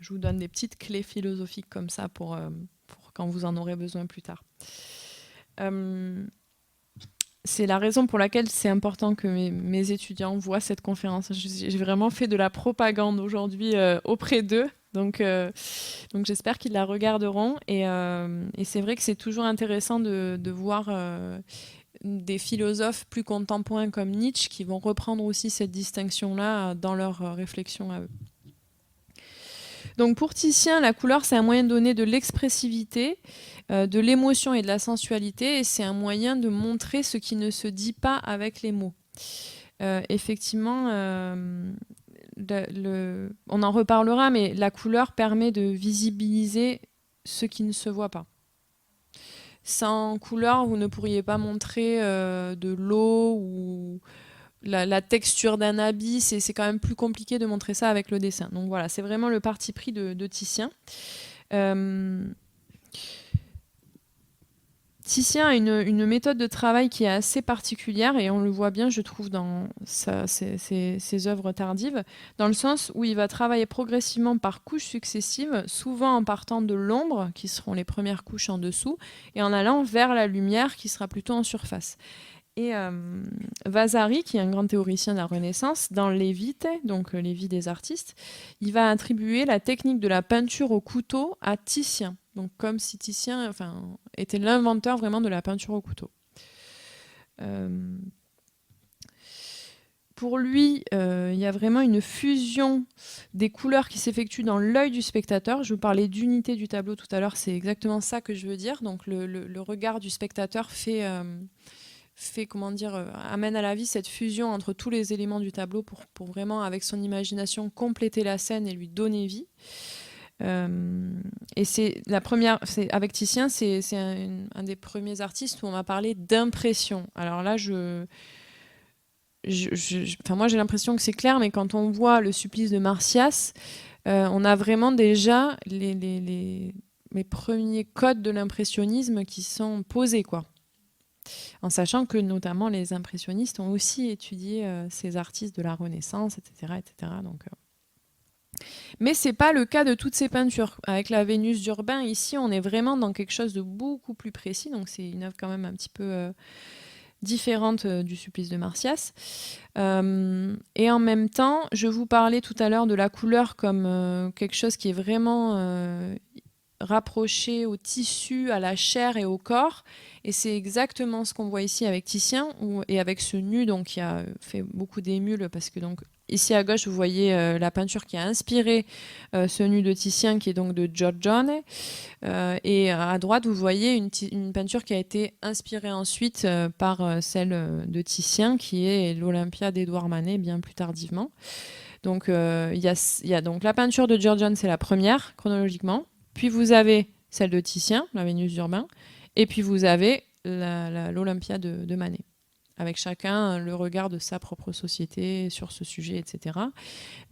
Je vous donne des petites clés philosophiques comme ça pour quand vous en aurez besoin plus tard. C'est la raison pour laquelle c'est important que mes étudiants voient cette conférence. J'ai vraiment fait de la propagande aujourd'hui auprès d'eux. Donc j'espère qu'ils la regarderont. Et c'est vrai que c'est toujours intéressant de voir des philosophes plus contemporains comme Nietzsche qui vont reprendre aussi cette distinction-là dans leurs réflexions à eux. Donc pour Titien, la couleur, c'est un moyen donné de l'expressivité, de l'émotion et de la sensualité, et c'est un moyen de montrer ce qui ne se dit pas avec les mots. Effectivement, on en reparlera, mais la couleur permet de visibiliser ce qui ne se voit pas. Sans couleur, vous ne pourriez pas montrer de l'eau ou la texture d'un habit, c'est quand même plus compliqué de montrer ça avec le dessin. Donc voilà, c'est vraiment le parti pris de Titien. Titien a une méthode de travail qui est assez particulière et on le voit bien, je trouve, dans ses œuvres tardives, dans le sens où il va travailler progressivement par couches successives, souvent en partant de l'ombre, qui seront les premières couches en dessous, et en allant vers la lumière, qui sera plutôt en surface. Et Vasari, qui est un grand théoricien de la Renaissance, dans Les Vitae, donc les vies des artistes, il va attribuer la technique de la peinture au couteau à Titien. Donc comme si Titien était l'inventeur vraiment de la peinture au couteau. Pour lui, il y a vraiment une fusion des couleurs qui s'effectue dans l'œil du spectateur. Je vous parlais d'unité du tableau tout à l'heure, c'est exactement ça que je veux dire. Donc le regard du spectateur amène à la vie cette fusion entre tous les éléments du tableau pour vraiment, avec son imagination, compléter la scène et lui donner vie. Et avec Titien, c'est un des premiers artistes où on m'a parlé d'impression. Alors là, moi j'ai l'impression que c'est clair, mais quand on voit le supplice de Marsyas, on a vraiment déjà les premiers codes de l'impressionnisme qui sont posés, quoi. En sachant que notamment les impressionnistes ont aussi étudié ces artistes de la Renaissance, etc. etc. Donc, mais ce n'est pas le cas de toutes ces peintures. Avec la Vénus d'Urbain, ici, on est vraiment dans quelque chose de beaucoup plus précis. Donc c'est une œuvre quand même un petit peu différente du supplice de Marsyas. Et en même temps, je vous parlais tout à l'heure de la couleur comme quelque chose qui est vraiment rapproché au tissu, à la chair et au corps. Et c'est exactement ce qu'on voit ici avec Titien et avec ce nu donc, qui a fait beaucoup d'émules parce que donc, ici à gauche, vous voyez la peinture qui a inspiré ce nu de Titien qui est donc de Giorgione. Et à droite, vous voyez une peinture qui a été inspirée ensuite par celle de Titien qui est l'Olympia d'Édouard Manet bien plus tardivement. Donc il y a donc la peinture de Giorgione, c'est la première chronologiquement. Puis vous avez celle de Titien, la Vénus d'Urbain, et puis vous avez l'Olympia de Manet, avec chacun le regard de sa propre société sur ce sujet, etc.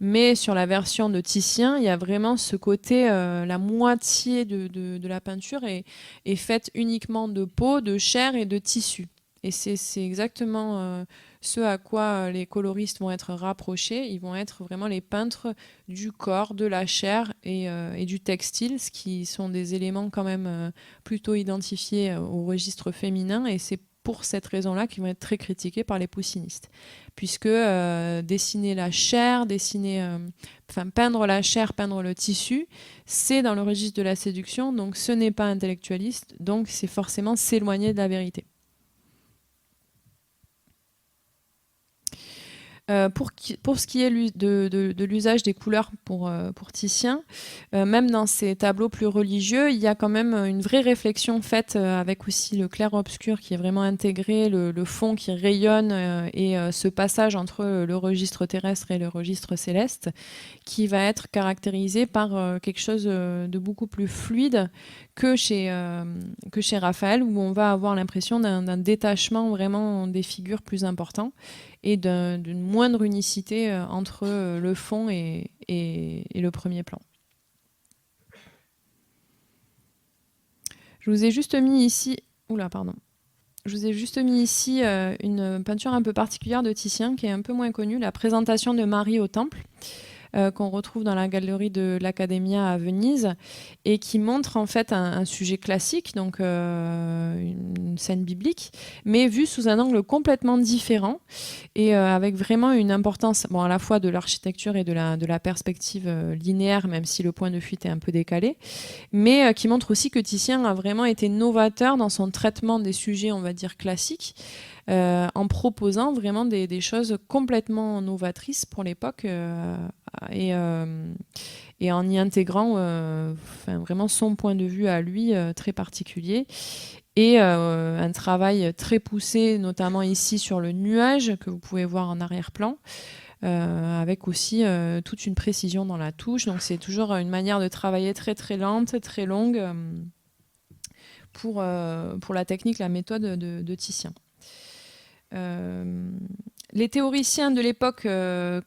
Mais sur la version de Titien, il y a vraiment ce côté, la moitié de la peinture est faite uniquement de peau, de chair et de tissu. Et c'est exactement ce à quoi les coloristes vont être rapprochés. Ils vont être vraiment les peintres du corps, de la chair et du textile, ce qui sont des éléments quand même plutôt identifiés au registre féminin. Et c'est pour cette raison-là qu'ils vont être très critiqués par les poussinistes. Puisque dessiner la chair, peindre la chair, peindre le tissu, c'est dans le registre de la séduction, donc ce n'est pas intellectualiste, donc c'est forcément s'éloigner de la vérité. Pour ce qui est de l'usage des couleurs pour Titien, même dans ces tableaux plus religieux, il y a quand même une vraie réflexion faite avec aussi le clair-obscur qui est vraiment intégré, le fond qui rayonne et ce passage entre le registre terrestre et le registre céleste qui va être caractérisé par quelque chose de beaucoup plus fluide que chez Raphaël, où on va avoir l'impression d'un détachement vraiment des figures plus important et d'une moindre unicité entre le fond et le premier plan. Je vous ai juste mis ici... Je vous ai juste mis ici une peinture un peu particulière de Titien qui est un peu moins connue, la présentation de Marie au temple, qu'on retrouve dans la galerie de l'Accademia à Venise et qui montre en fait un sujet classique, donc une scène biblique, mais vue sous un angle complètement différent et avec vraiment une importance à la fois de l'architecture et de la perspective linéaire, même si le point de fuite est un peu décalé, mais qui montre aussi que Titien a vraiment été novateur dans son traitement des sujets, on va dire, classiques, en proposant vraiment des choses complètement novatrices pour l'époque et en y intégrant vraiment son point de vue à lui très particulier et un travail très poussé, notamment ici sur le nuage que vous pouvez voir en arrière-plan. Avec aussi toute une précision dans la touche. Donc c'est toujours une manière de travailler très très lente, très longue pour la technique, la méthode de Titien. Les théoriciens de l'époque,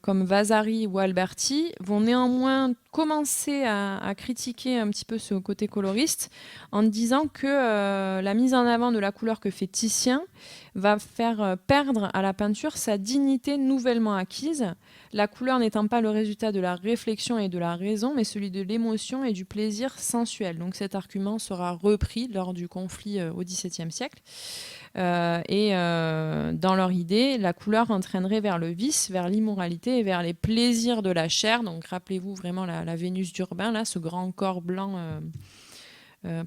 comme Vasari ou Alberti, vont néanmoins commencer à critiquer un petit peu ce côté coloriste en disant que la mise en avant de la couleur que fait Titien va faire perdre à la peinture sa dignité nouvellement acquise, la couleur n'étant pas le résultat de la réflexion et de la raison, mais celui de l'émotion et du plaisir sensuel. Donc cet argument sera repris lors du conflit au XVIIe siècle. Dans leur idée, la couleur entraînerait vers le vice, vers l'immoralité et vers les plaisirs de la chair. Donc rappelez-vous vraiment la Vénus d'Urbain, là, ce grand corps blanc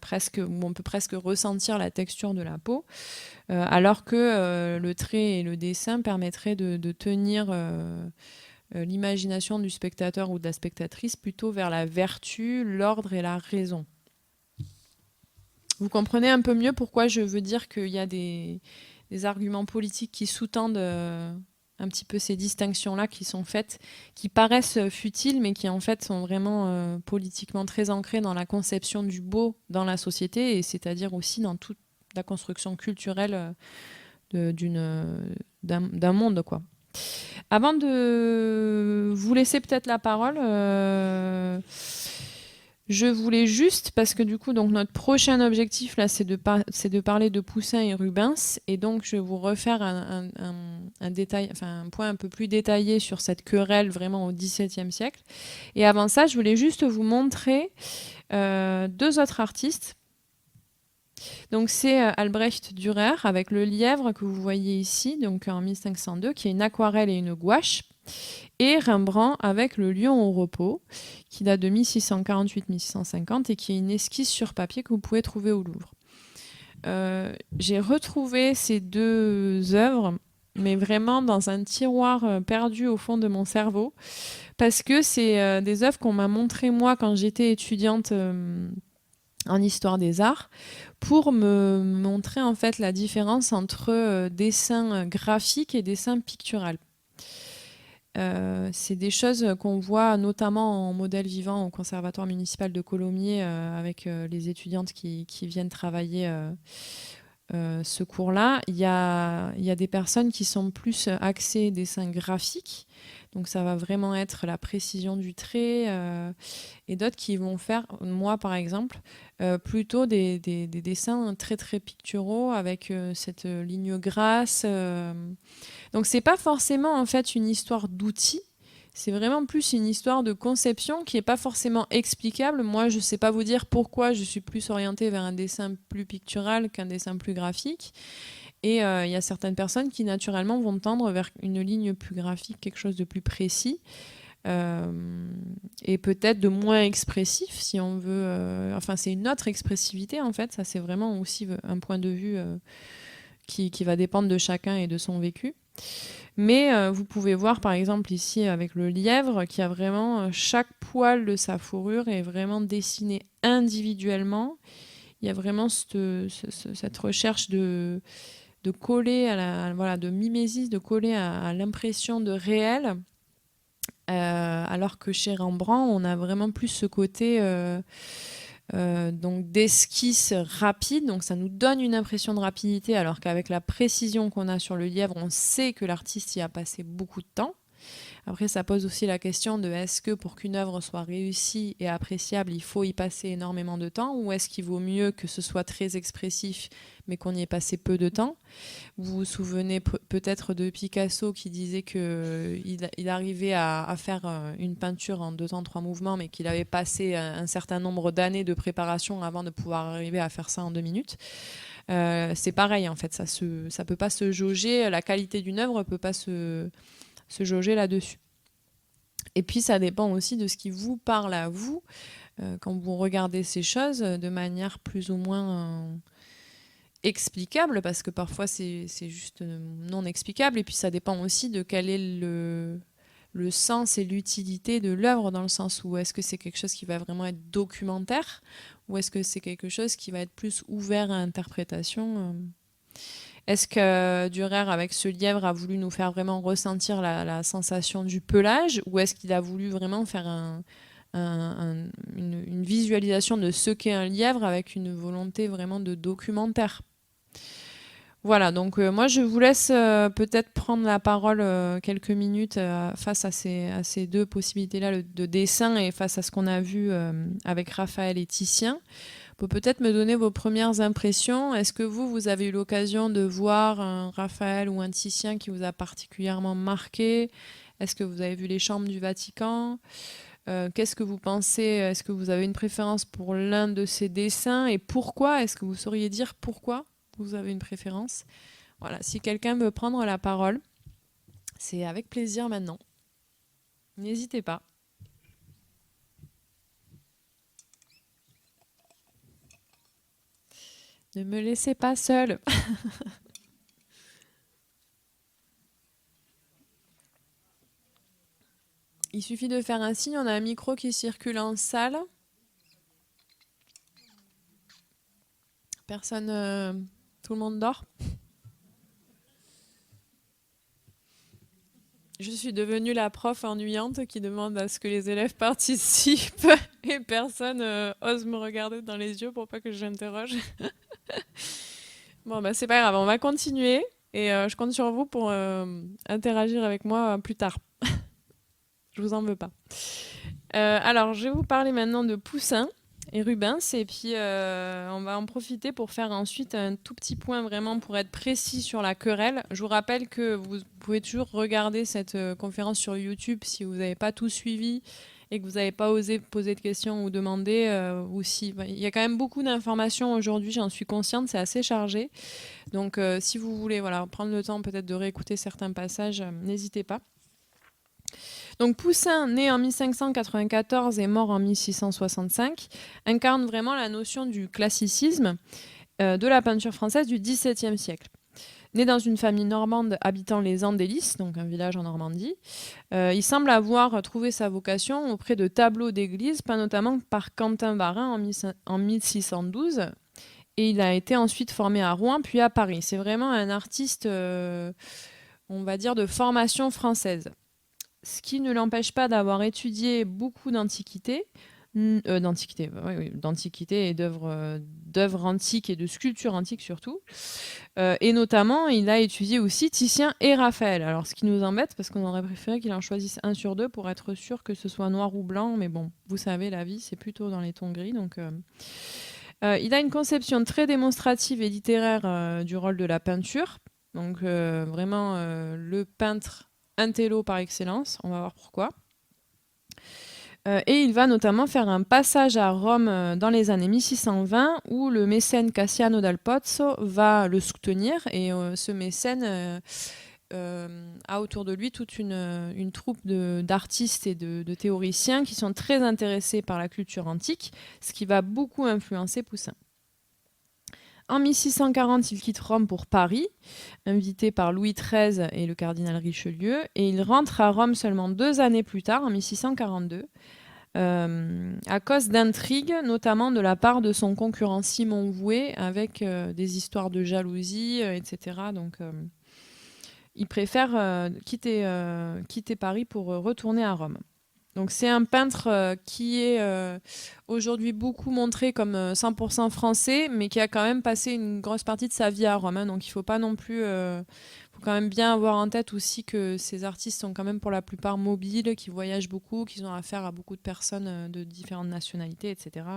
presque, où on peut presque ressentir la texture de la peau, alors que le trait et le dessin permettraient de tenir l'imagination du spectateur ou de la spectatrice plutôt vers la vertu, l'ordre et la raison. Vous comprenez un peu mieux pourquoi je veux dire qu'il y a des arguments politiques qui sous-tendent un petit peu ces distinctions-là qui sont faites, qui paraissent futiles, mais qui en fait sont vraiment politiquement très ancrées dans la conception du beau dans la société, et c'est-à-dire aussi dans toute la construction culturelle d'un monde, quoi. Avant de vous laisser peut-être la parole, je voulais juste, parce que du coup, donc notre prochain objectif là, c'est de parler de Poussin et Rubens, et donc je vais vous refaire un point un peu plus détaillé sur cette querelle vraiment au XVIIe siècle. Et avant ça, je voulais juste vous montrer deux autres artistes. Donc c'est Albrecht Dürer avec le lièvre que vous voyez ici, donc en 1502, qui est une aquarelle et une gouache. Et Rembrandt avec le lion au repos, qui date de 1648-1650 et qui est une esquisse sur papier que vous pouvez trouver au Louvre. J'ai retrouvé ces deux œuvres, mais vraiment dans un tiroir perdu au fond de mon cerveau, parce que c'est des œuvres qu'on m'a montrées moi quand j'étais étudiante en histoire des arts, pour me montrer en fait la différence entre dessin graphique et dessin pictural. C'est des choses qu'on voit notamment en modèle vivant au Conservatoire municipal de Colomiers avec les étudiantes qui viennent travailler ce cours-là. Il y a des personnes qui sont plus axées dessin graphique, donc ça va vraiment être la précision du trait, et d'autres qui vont faire, moi par exemple, plutôt des dessins très très picturaux avec cette ligne grasse. Donc c'est pas forcément en fait une histoire d'outils, c'est vraiment plus une histoire de conception qui n'est pas forcément explicable. Moi, je ne sais pas vous dire pourquoi je suis plus orientée vers un dessin plus pictural qu'un dessin plus graphique. Et il y a certaines personnes qui naturellement vont tendre vers une ligne plus graphique, quelque chose de plus précis. Et peut-être de moins expressif si on veut. Enfin, c'est une autre expressivité en fait. Ça, c'est vraiment aussi un point de vue qui va dépendre de chacun et de son vécu. Mais vous pouvez voir par exemple ici avec le lièvre qui a vraiment chaque poil de sa fourrure est vraiment dessiné individuellement. Il y a vraiment cette recherche de coller de mimésis, de coller à l'impression de réel. Alors que chez Rembrandt, on a vraiment plus ce côté donc d'esquisse rapide, donc ça nous donne une impression de rapidité, alors qu'avec la précision qu'on a sur le lièvre, on sait que l'artiste y a passé beaucoup de temps. Après, ça pose aussi la question de est-ce que pour qu'une œuvre soit réussie et appréciable, il faut y passer énormément de temps, ou est-ce qu'il vaut mieux que ce soit très expressif, mais qu'on y ait passé peu de temps. Vous vous souvenez peut-être de Picasso qui disait qu'il arrivait à faire une peinture en 2 temps, 3 mouvements, mais qu'il avait passé un certain nombre d'années de préparation avant de pouvoir arriver à faire ça en 2 minutes. C'est pareil, en fait, ça peut pas se jauger, la qualité d'une œuvre ne peut pas se jauger là-dessus. Et puis ça dépend aussi de ce qui vous parle à vous quand vous regardez ces choses de manière plus ou moins explicable, parce que parfois c'est juste non explicable, et puis ça dépend aussi de quel est le sens et l'utilité de l'œuvre, dans le sens où est-ce que c'est quelque chose qui va vraiment être documentaire, ou est-ce que c'est quelque chose qui va être plus ouvert à interprétation. Est-ce que Dürer, avec ce lièvre, a voulu nous faire vraiment ressentir la sensation du pelage, ou est-ce qu'il a voulu vraiment faire une visualisation de ce qu'est un lièvre avec une volonté vraiment de documentaire ? Voilà, donc moi je vous laisse peut-être prendre la parole quelques minutes face à ces deux possibilités-là de dessin et face à ce qu'on a vu avec Raphaël et Titien. Vous pouvez peut-être me donner vos premières impressions. Est-ce que vous avez eu l'occasion de voir un Raphaël ou un Titien qui vous a particulièrement marqué? Est-ce que vous avez vu les chambres du Vatican? Qu'est-ce que vous pensez? Est-ce que vous avez une préférence pour l'un de ces dessins et pourquoi? Est-ce que vous sauriez dire pourquoi vous avez une préférence? Voilà, si quelqu'un veut prendre la parole, c'est avec plaisir maintenant. N'hésitez pas. Ne me laissez pas seule. Il suffit de faire un signe, on a un micro qui circule en salle. Personne, tout le monde dort. Je suis devenue la prof ennuyante qui demande à ce que les élèves participent et personne ose me regarder dans les yeux pour pas que j'interroge. Bon, bah c'est pas grave, on va continuer et je compte sur vous pour interagir avec moi plus tard. Je vous en veux pas. Alors, je vais vous parler maintenant de Poussin et Rubens et puis on va en profiter pour faire ensuite un tout petit point vraiment pour être précis sur la querelle. Je vous rappelle que vous pouvez toujours regarder cette conférence sur YouTube si vous n'avez pas tout suivi et que vous n'avez pas osé poser de questions ou demander ou si il y a quand même beaucoup d'informations aujourd'hui, j'en suis consciente, c'est assez chargé. Donc si vous voulez prendre le temps peut-être de réécouter certains passages, n'hésitez pas. Donc Poussin, né en 1594 et mort en 1665, incarne vraiment la notion du classicisme de la peinture française du XVIIe siècle. Né dans une famille normande habitant les Andelys, donc un village en Normandie, il semble avoir trouvé sa vocation auprès de tableaux d'église, peints notamment par Quentin Varin en 1612. Et il a été ensuite formé à Rouen, puis à Paris. C'est vraiment un artiste, on va dire, de formation française. Ce qui ne l'empêche pas d'avoir étudié beaucoup d'antiquités, d'antiquités et d'œuvres antiques et de sculptures antiques surtout. Et notamment, il a étudié aussi Titien et Raphaël. Alors, ce qui nous embête, parce qu'on aurait préféré qu'il en choisisse un sur deux pour être sûr que ce soit noir ou blanc. Mais bon, vous savez, la vie, c'est plutôt dans les tons gris. Donc, il a une conception très démonstrative et littéraire du rôle de la peinture. Donc, vraiment, le peintre intello par excellence. On va voir pourquoi. Et il va notamment faire un passage à Rome dans les années 1620 où le mécène Cassiano dal Pozzo va le soutenir et ce mécène a autour de lui toute une troupe d'artistes et de théoriciens qui sont très intéressés par la culture antique, ce qui va beaucoup influencer Poussin. En 1640, il quitte Rome pour Paris, invité par Louis XIII et le cardinal Richelieu, et il rentre à Rome seulement 2 années plus tard, en 1642, à cause d'intrigues, notamment de la part de son concurrent Simon Vouet, avec des histoires de jalousie, etc. Donc, il préfère quitter Paris pour retourner à Rome. Donc c'est un peintre qui est aujourd'hui beaucoup montré comme 100% français, mais qui a quand même passé une grosse partie de sa vie à Rome. Hein. Donc il faut pas non plus, faut quand même bien avoir en tête aussi que ces artistes sont quand même pour la plupart mobiles, qui voyagent beaucoup, qui ont affaire à beaucoup de personnes de différentes nationalités, etc.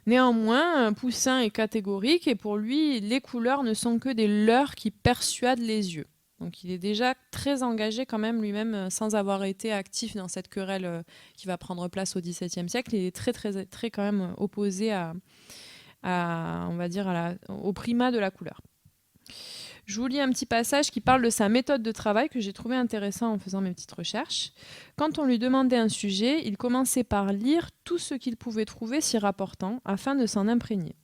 Néanmoins, Poussin est catégorique et pour lui, les couleurs ne sont que des leurres qui persuadent les yeux. Donc il est déjà très engagé quand même lui-même, sans avoir été actif dans cette querelle qui va prendre place au XVIIe siècle. Il est très quand même opposé on va dire au primat de la couleur. Je vous lis un petit passage qui parle de sa méthode de travail que j'ai trouvé intéressant en faisant mes petites recherches. Quand on lui demandait un sujet, il commençait par lire tout ce qu'il pouvait trouver s'y rapportant afin de s'en imprégner.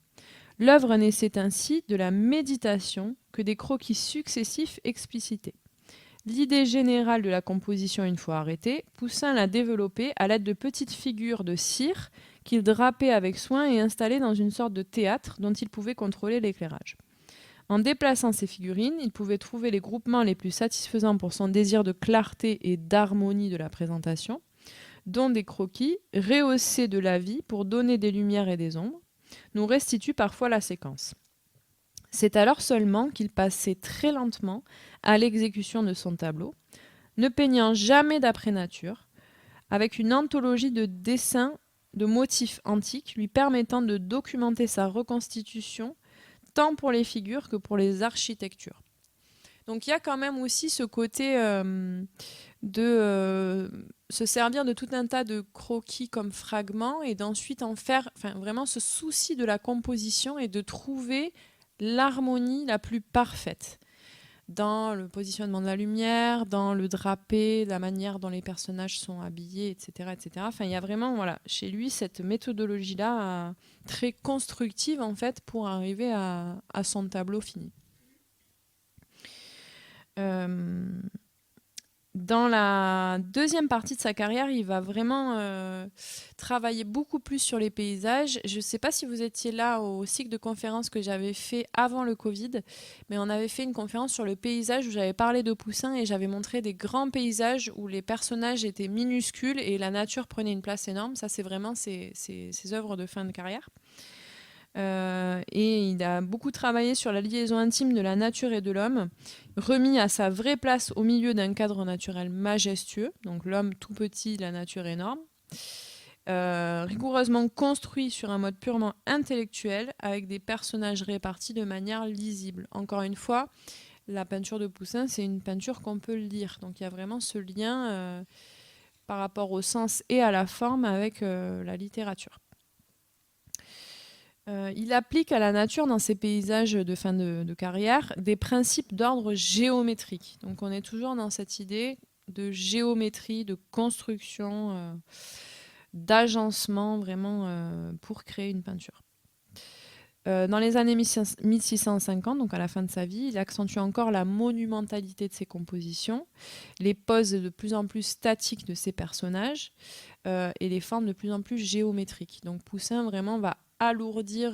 L'œuvre naissait ainsi de la méditation que des croquis successifs explicitaient. L'idée générale de la composition une fois arrêtée, Poussin l'a développée à l'aide de petites figures de cire qu'il drapait avec soin et installait dans une sorte de théâtre dont il pouvait contrôler l'éclairage. En déplaçant ces figurines, il pouvait trouver les groupements les plus satisfaisants pour son désir de clarté et d'harmonie de la présentation, dont des croquis, rehaussés de la vie pour donner des lumières et des ombres, nous restituent parfois la séquence. C'est alors seulement qu'il passait très lentement à l'exécution de son tableau, ne peignant jamais d'après nature, avec une anthologie de dessins de motifs antiques lui permettant de documenter sa reconstitution tant pour les figures que pour les architectures. Donc il y a quand même aussi ce côté de se servir de tout un tas de croquis comme fragments et d'ensuite en faire, vraiment ce souci de la composition et de trouver l'harmonie la plus parfaite dans le positionnement de la lumière, dans le drapé, la manière dont les personnages sont habillés, etc. etc. Enfin, il y a vraiment, voilà, chez lui, cette méthodologie-là très constructive, en fait, pour arriver à son tableau fini. Dans la deuxième partie de sa carrière, il va vraiment travailler beaucoup plus sur les paysages. Je ne sais pas si vous étiez là au cycle de conférences que j'avais fait avant le Covid, mais on avait fait une conférence sur le paysage où j'avais parlé de Poussin et j'avais montré des grands paysages où les personnages étaient minuscules et la nature prenait une place énorme. Ça, c'est vraiment ses œuvres de fin de carrière. Et il a beaucoup travaillé sur la liaison intime de la nature et de l'homme, remis à sa vraie place au milieu d'un cadre naturel majestueux, donc l'homme tout petit, la nature énorme, rigoureusement construit sur un mode purement intellectuel, avec des personnages répartis de manière lisible. Encore une fois, la peinture de Poussin, c'est une peinture qu'on peut lire, donc il y a vraiment ce lien par rapport au sens et à la forme avec la littérature. Il applique à la nature, dans ses paysages de fin de carrière, des principes d'ordre géométrique. Donc on est toujours dans cette idée de géométrie, de construction, d'agencement vraiment pour créer une peinture. Dans les années 1650, donc à la fin de sa vie, il accentue encore la monumentalité de ses compositions, les poses de plus en plus statiques de ses personnages et les formes de plus en plus géométriques. Donc Poussin vraiment va alourdir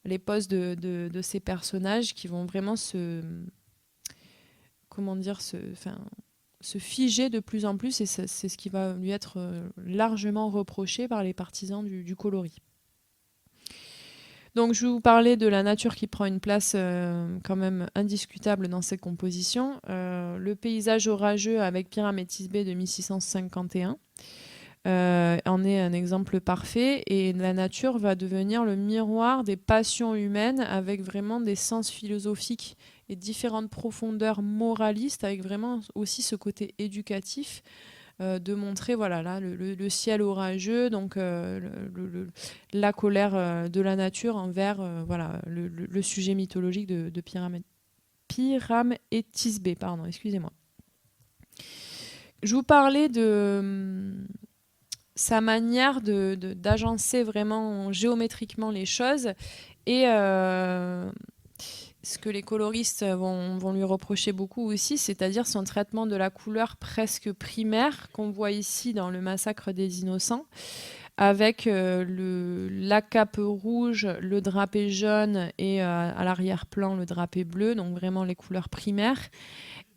les poses de ces personnages qui vont vraiment se figer de plus en plus, et c'est ce qui va lui être largement reproché par les partisans du coloris. Donc je vais vous parler de la nature qui prend une place quand même indiscutable dans ses compositions. Le paysage orageux avec Pyrame et Thisbé de 1651 en est un exemple parfait, et la nature va devenir le miroir des passions humaines avec vraiment des sens philosophiques et différentes profondeurs moralistes, avec vraiment aussi ce côté éducatif de montrer voilà, là, le ciel orageux, donc la colère de la nature envers voilà, le sujet mythologique de Pyrame et Thisbé. Pardon, excusez-moi. Je vous parlais de sa manière d'agencer vraiment géométriquement les choses, et ce que les coloristes vont lui reprocher beaucoup aussi, c'est-à-dire son traitement de la couleur presque primaire qu'on voit ici dans le Massacre des Innocents, avec la cape rouge, le drapé jaune et à l'arrière-plan le drapé bleu, donc vraiment les couleurs primaires,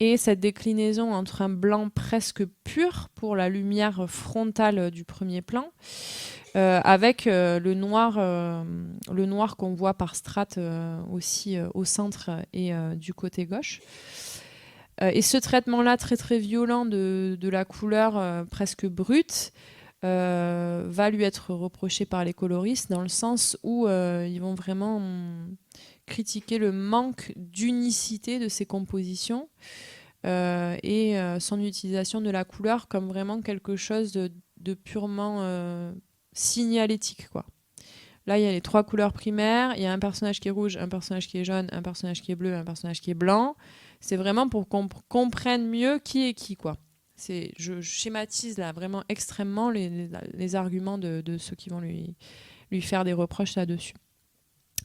et cette déclinaison entre un blanc presque pur pour la lumière frontale du premier plan, avec le noir qu'on voit par strates aussi au centre et du côté gauche. Et ce traitement-là très très violent de la couleur presque brute va lui être reproché par les coloristes, dans le sens où ils vont vraiment critiquer le manque d'unicité de ses compositions et son utilisation de la couleur comme vraiment quelque chose de purement signalétique, quoi. Là, il y a les trois couleurs primaires, il y a un personnage qui est rouge, un personnage qui est jaune, un personnage qui est bleu, un personnage qui est blanc. C'est vraiment pour qu'on comprenne mieux qui est qui, quoi. Je schématise là vraiment extrêmement les arguments de ceux qui vont lui faire des reproches là-dessus.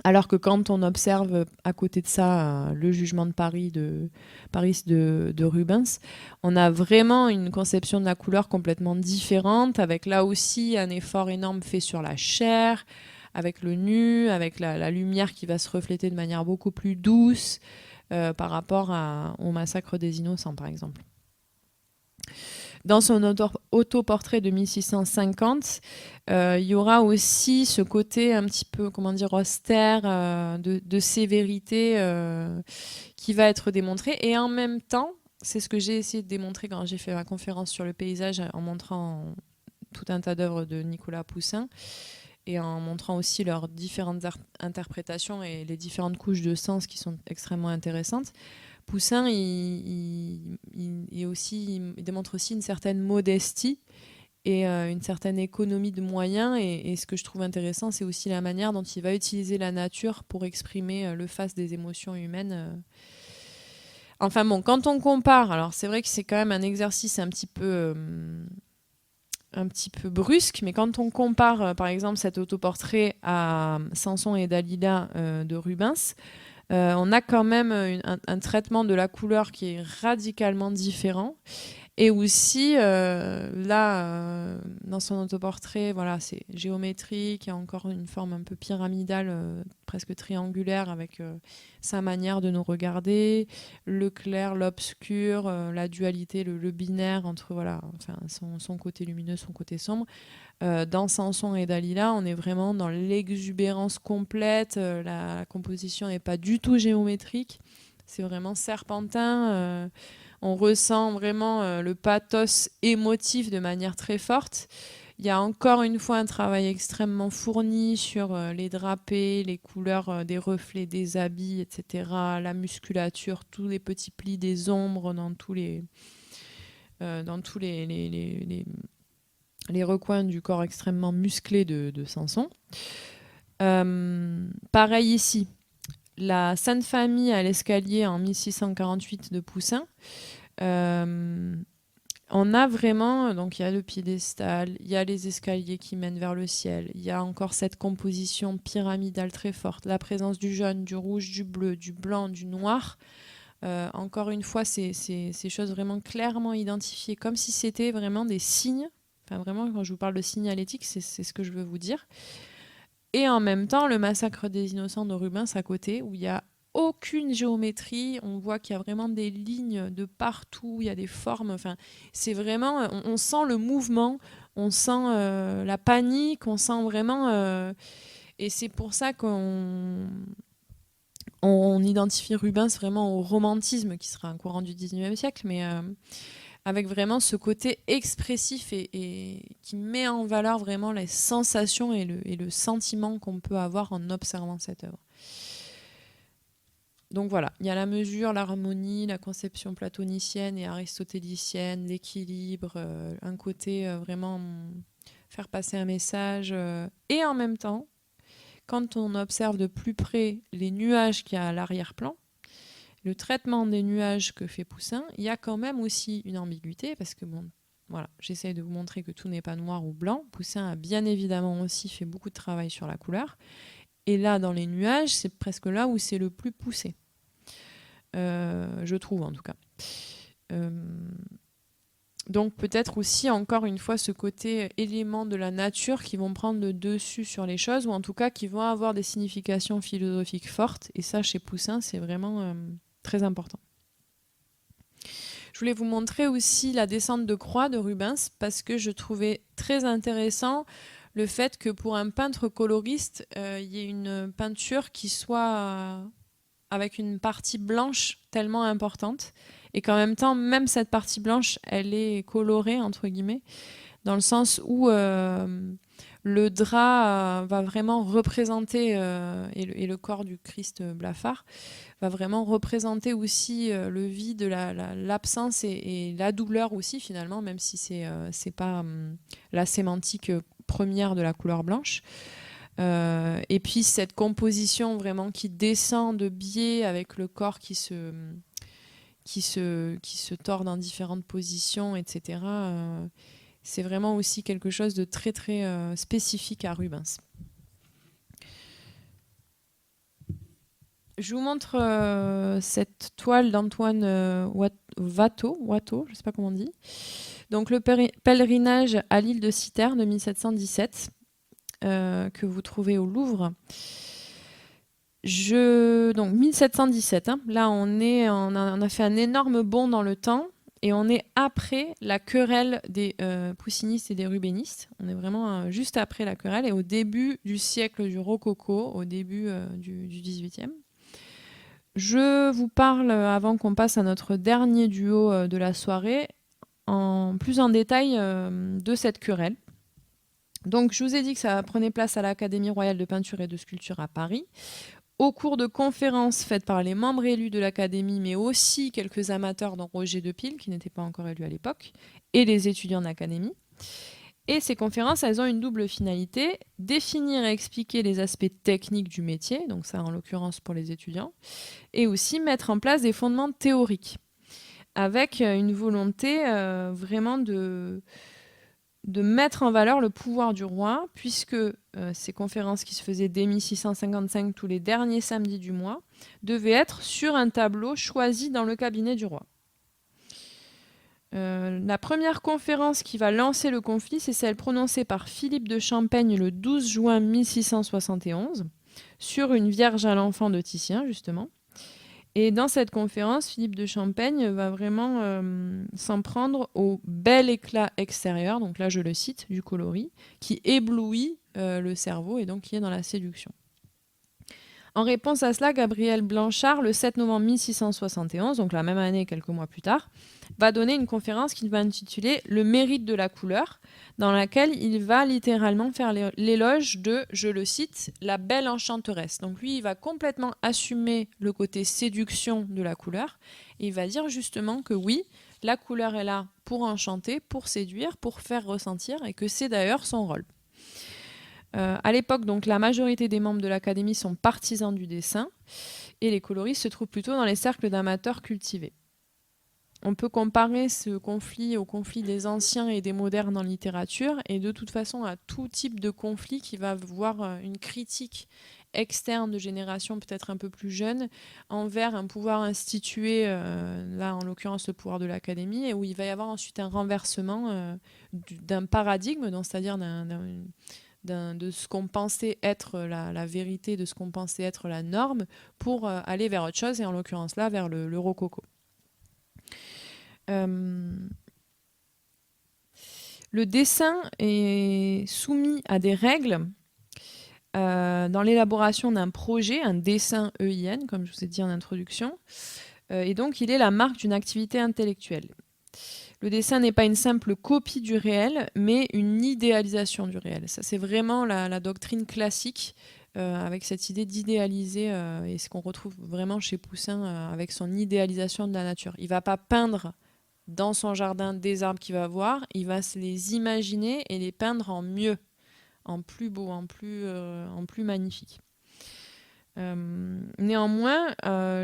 Alors que quand on observe à côté de ça le jugement de Paris de Rubens, on a vraiment une conception de la couleur complètement différente, avec là aussi un effort énorme fait sur la chair, avec le nu, avec la lumière qui va se refléter de manière beaucoup plus douce par rapport au Massacre des Innocents, par exemple. Dans son autoportrait de 1650, il y aura aussi ce côté un petit peu, comment dire, austère, de sévérité qui va être démontré. Et en même temps, c'est ce que j'ai essayé de démontrer quand j'ai fait ma conférence sur le paysage en montrant tout un tas d'œuvres de Nicolas Poussin et en montrant aussi leurs différentes interprétations et les différentes couches de sens qui sont extrêmement intéressantes. Poussin, il démontre aussi une certaine modestie et une certaine économie de moyens. Et ce que je trouve intéressant, c'est aussi la manière dont il va utiliser la nature pour exprimer le face des émotions humaines. Enfin bon, quand on compare, alors c'est vrai que c'est quand même un exercice un petit peu brusque, mais quand on compare par exemple cet autoportrait à Samson et Dalila de Rubens, on a quand même un traitement de la couleur qui est radicalement différent. Et aussi, dans son autoportrait, voilà, c'est géométrique, il y a encore une forme un peu pyramidale, presque triangulaire, avec sa manière de nous regarder, le clair, l'obscur, la dualité, le binaire entre voilà, enfin, son côté lumineux, son côté sombre. Dans Samson et Dalila, on est vraiment dans l'exubérance complète, la composition n'est pas du tout géométrique, c'est vraiment serpentin. On ressent vraiment le pathos émotif de manière très forte. Il y a encore une fois un travail extrêmement fourni sur les drapés, les couleurs des reflets des habits, etc. La musculature, tous les petits plis des ombres dans tous les recoins du corps extrêmement musclé de Samson. Pareil ici. La Sainte Famille à l'escalier en 1648 de Poussin. On a vraiment, donc il y a le piédestal, il y a les escaliers qui mènent vers le ciel, il y a encore cette composition pyramidale très forte, la présence du jaune, du rouge, du bleu, du blanc, du noir. Encore une fois, ces choses vraiment clairement identifiées, comme si c'était vraiment des signes. Enfin, vraiment, quand je vous parle de signalétique, c'est ce que je veux vous dire. Et en même temps, le massacre des innocents de Rubens à côté, où il y a aucune géométrie, on voit qu'il y a vraiment des lignes de partout, il y a des formes, enfin, c'est vraiment, on sent le mouvement, on sent la panique, on sent vraiment, et c'est pour ça qu'on identifie Rubens vraiment au romantisme, qui sera un courant du 19e siècle, mais avec vraiment ce côté expressif et qui met en valeur vraiment les sensations et le sentiment qu'on peut avoir en observant cette œuvre. Donc voilà, il y a la mesure, l'harmonie, la conception platonicienne et aristotélicienne, l'équilibre, un côté vraiment faire passer un message. Et en même temps, quand on observe de plus près les nuages qu'il y a à l'arrière-plan, le traitement des nuages que fait Poussin, il y a quand même aussi une ambiguïté, parce que bon, voilà, j'essaye de vous montrer que tout n'est pas noir ou blanc. Poussin a bien évidemment aussi fait beaucoup de travail sur la couleur. Et là, dans les nuages, c'est presque là où c'est le plus poussé. Je trouve, en tout cas. Donc peut-être aussi, encore une fois, ce côté élément de la nature qui vont prendre le dessus sur les choses, ou en tout cas qui vont avoir des significations philosophiques fortes. Et ça, chez Poussin, c'est vraiment très important. Je voulais vous montrer aussi la descente de croix de Rubens, parce que je trouvais très intéressant le fait que pour un peintre coloriste, il y ait une peinture qui soit avec une partie blanche tellement importante, et qu'en même temps, même cette partie blanche, elle est colorée, entre guillemets, dans le sens où le drap va vraiment représenter, et le corps du Christ blafard, va vraiment représenter aussi le vide, l'absence et la douleur aussi, finalement, même si c'est pas la sémantique première de la couleur blanche. Et puis cette composition vraiment qui descend de biais avec le corps qui se tord dans différentes positions, etc. C'est vraiment aussi quelque chose de très très spécifique à Rubens. Je vous montre cette toile d'Antoine Watteau, je ne sais pas comment on dit. Donc le pèlerinage à l'île de Cythère de 1717. Que vous trouvez au Louvre. Donc 1717, hein. Là on a fait un énorme bond dans le temps. Et on est après la querelle des poussinistes et des rubénistes. On est vraiment juste après la querelle et au début du siècle du rococo, au début du XVIIIe. Je vous parle, avant qu'on passe à notre dernier duo de la soirée, plus en détail de cette querelle. Donc, je vous ai dit que ça prenait place à l'Académie royale de peinture et de sculpture à Paris. Au cours de conférences faites par les membres élus de l'Académie, mais aussi quelques amateurs, dont Roger de Pile, qui n'était pas encore élu à l'époque, et les étudiants d'Académie. Et ces conférences, elles ont une double finalité, définir et expliquer les aspects techniques du métier, donc ça en l'occurrence pour les étudiants, et aussi mettre en place des fondements théoriques, avec une volonté vraiment de mettre en valeur le pouvoir du roi, puisque ces conférences qui se faisaient dès 1655 tous les derniers samedis du mois devaient être sur un tableau choisi dans le cabinet du roi. La première conférence qui va lancer le conflit, c'est celle prononcée par Philippe de Champaigne le 12 juin 1671 sur une Vierge à l'enfant de Titien, justement. Et dans cette conférence, Philippe de Champaigne va vraiment s'en prendre au bel éclat extérieur, donc là je le cite, du coloris, qui éblouit le cerveau et donc qui est dans la séduction. En réponse à cela, Gabriel Blanchard, le 7 novembre 1671, donc la même année, quelques mois plus tard, va donner une conférence qu'il va intituler « Le mérite de la couleur », dans laquelle il va littéralement faire l'éloge de, je le cite, « la belle enchanteresse ». Donc lui, il va complètement assumer le côté séduction de la couleur, et il va dire justement que oui, la couleur est là pour enchanter, pour séduire, pour faire ressentir, et que c'est d'ailleurs son rôle. À l'époque, donc, la majorité des membres de l'Académie sont partisans du dessin et les coloristes se trouvent plutôt dans les cercles d'amateurs cultivés. On peut comparer ce conflit au conflit des anciens et des modernes en littérature et de toute façon à tout type de conflit qui va voir une critique externe de générations peut-être un peu plus jeunes envers un pouvoir institué, là en l'occurrence le pouvoir de l'Académie, et où il va y avoir ensuite un renversement d'un paradigme, c'est-à-dire de ce qu'on pensait être la vérité, de ce qu'on pensait être la norme, pour aller vers autre chose, et en l'occurrence là, vers le rococo. Le dessin est soumis à des règles dans l'élaboration d'un projet, un dessin EIN, comme je vous ai dit en introduction, et donc il est la marque d'une activité intellectuelle. Le dessin n'est pas une simple copie du réel, mais une idéalisation du réel. Ça, c'est vraiment la doctrine classique, avec cette idée d'idéaliser, et ce qu'on retrouve vraiment chez Poussin avec son idéalisation de la nature. Il ne va pas peindre dans son jardin des arbres qu'il va voir, il va se les imaginer et les peindre en mieux, en plus beau, en plus magnifique. Néanmoins,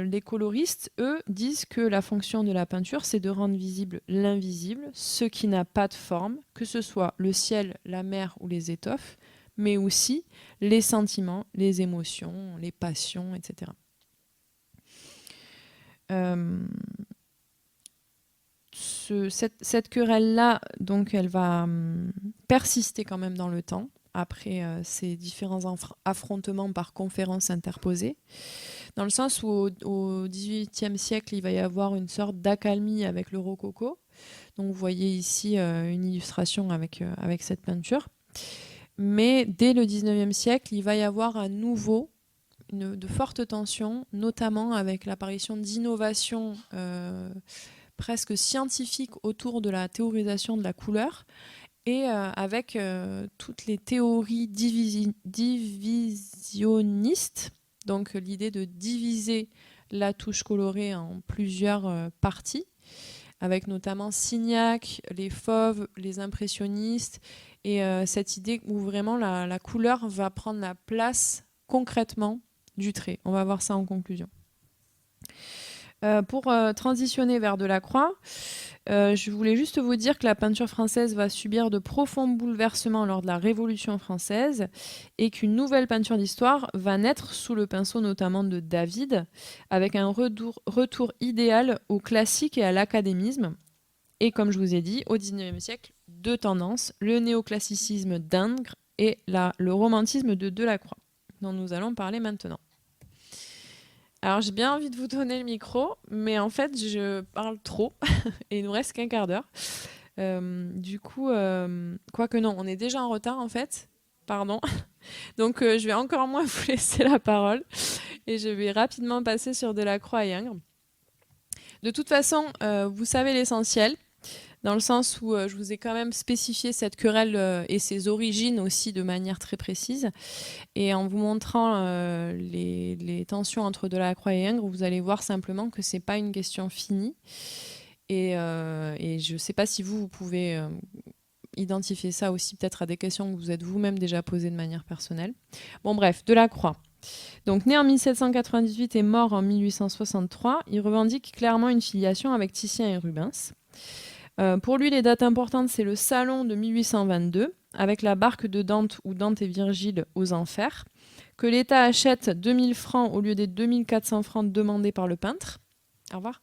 les coloristes, eux, disent que la fonction de la peinture, c'est de rendre visible l'invisible, ce qui n'a pas de forme, que ce soit le ciel, la mer ou les étoffes, mais aussi les sentiments, les émotions, les passions, etc. Cette querelle-là, donc, elle va persister quand même dans le temps, après ces différents affrontements par conférences interposées, dans le sens où au XVIIIe siècle, il va y avoir une sorte d'accalmie avec le rococo. Donc vous voyez ici une illustration avec cette peinture. Mais dès le XIXe siècle, il va y avoir à nouveau de fortes tensions, notamment avec l'apparition d'innovations presque scientifiques autour de la théorisation de la couleur, et avec toutes les théories divisionnistes, donc l'idée de diviser la touche colorée en plusieurs parties, avec notamment Signac, les fauves, les impressionnistes, et cette idée où vraiment la couleur va prendre la place concrètement du trait. On va voir ça en conclusion. Pour transitionner vers Delacroix, je voulais juste vous dire que la peinture française va subir de profonds bouleversements lors de la Révolution française et qu'une nouvelle peinture d'histoire va naître sous le pinceau notamment de David, avec un retour idéal au classique et à l'académisme. Et comme je vous ai dit, au XIXe siècle, deux tendances, le néoclassicisme d'Ingres et le romantisme de Delacroix, dont nous allons parler maintenant. Alors j'ai bien envie de vous donner le micro, mais en fait je parle trop et il nous reste qu'un quart d'heure. Du coup, quoique non, on est déjà en retard en fait. Pardon. Donc je vais encore moins vous laisser la parole et je vais rapidement passer sur Delacroix et Ingres. De toute façon, vous savez l'essentiel, dans le sens où je vous ai quand même spécifié cette querelle et ses origines aussi de manière très précise. Et en vous montrant les tensions entre Delacroix et Ingres, vous allez voir simplement que c'est pas une question finie. Et je ne sais pas si vous pouvez identifier ça aussi peut-être à des questions que vous êtes vous-même déjà posées de manière personnelle. Bon bref, Delacroix. Donc né en 1798 et mort en 1863, il revendique clairement une filiation avec Titien et Rubens. Pour lui, les dates importantes, c'est le Salon de 1822, avec la barque de Dante où Dante et Virgile aux enfers, que l'État achète 2000 francs au lieu des 2400 francs demandés par le peintre. Au revoir.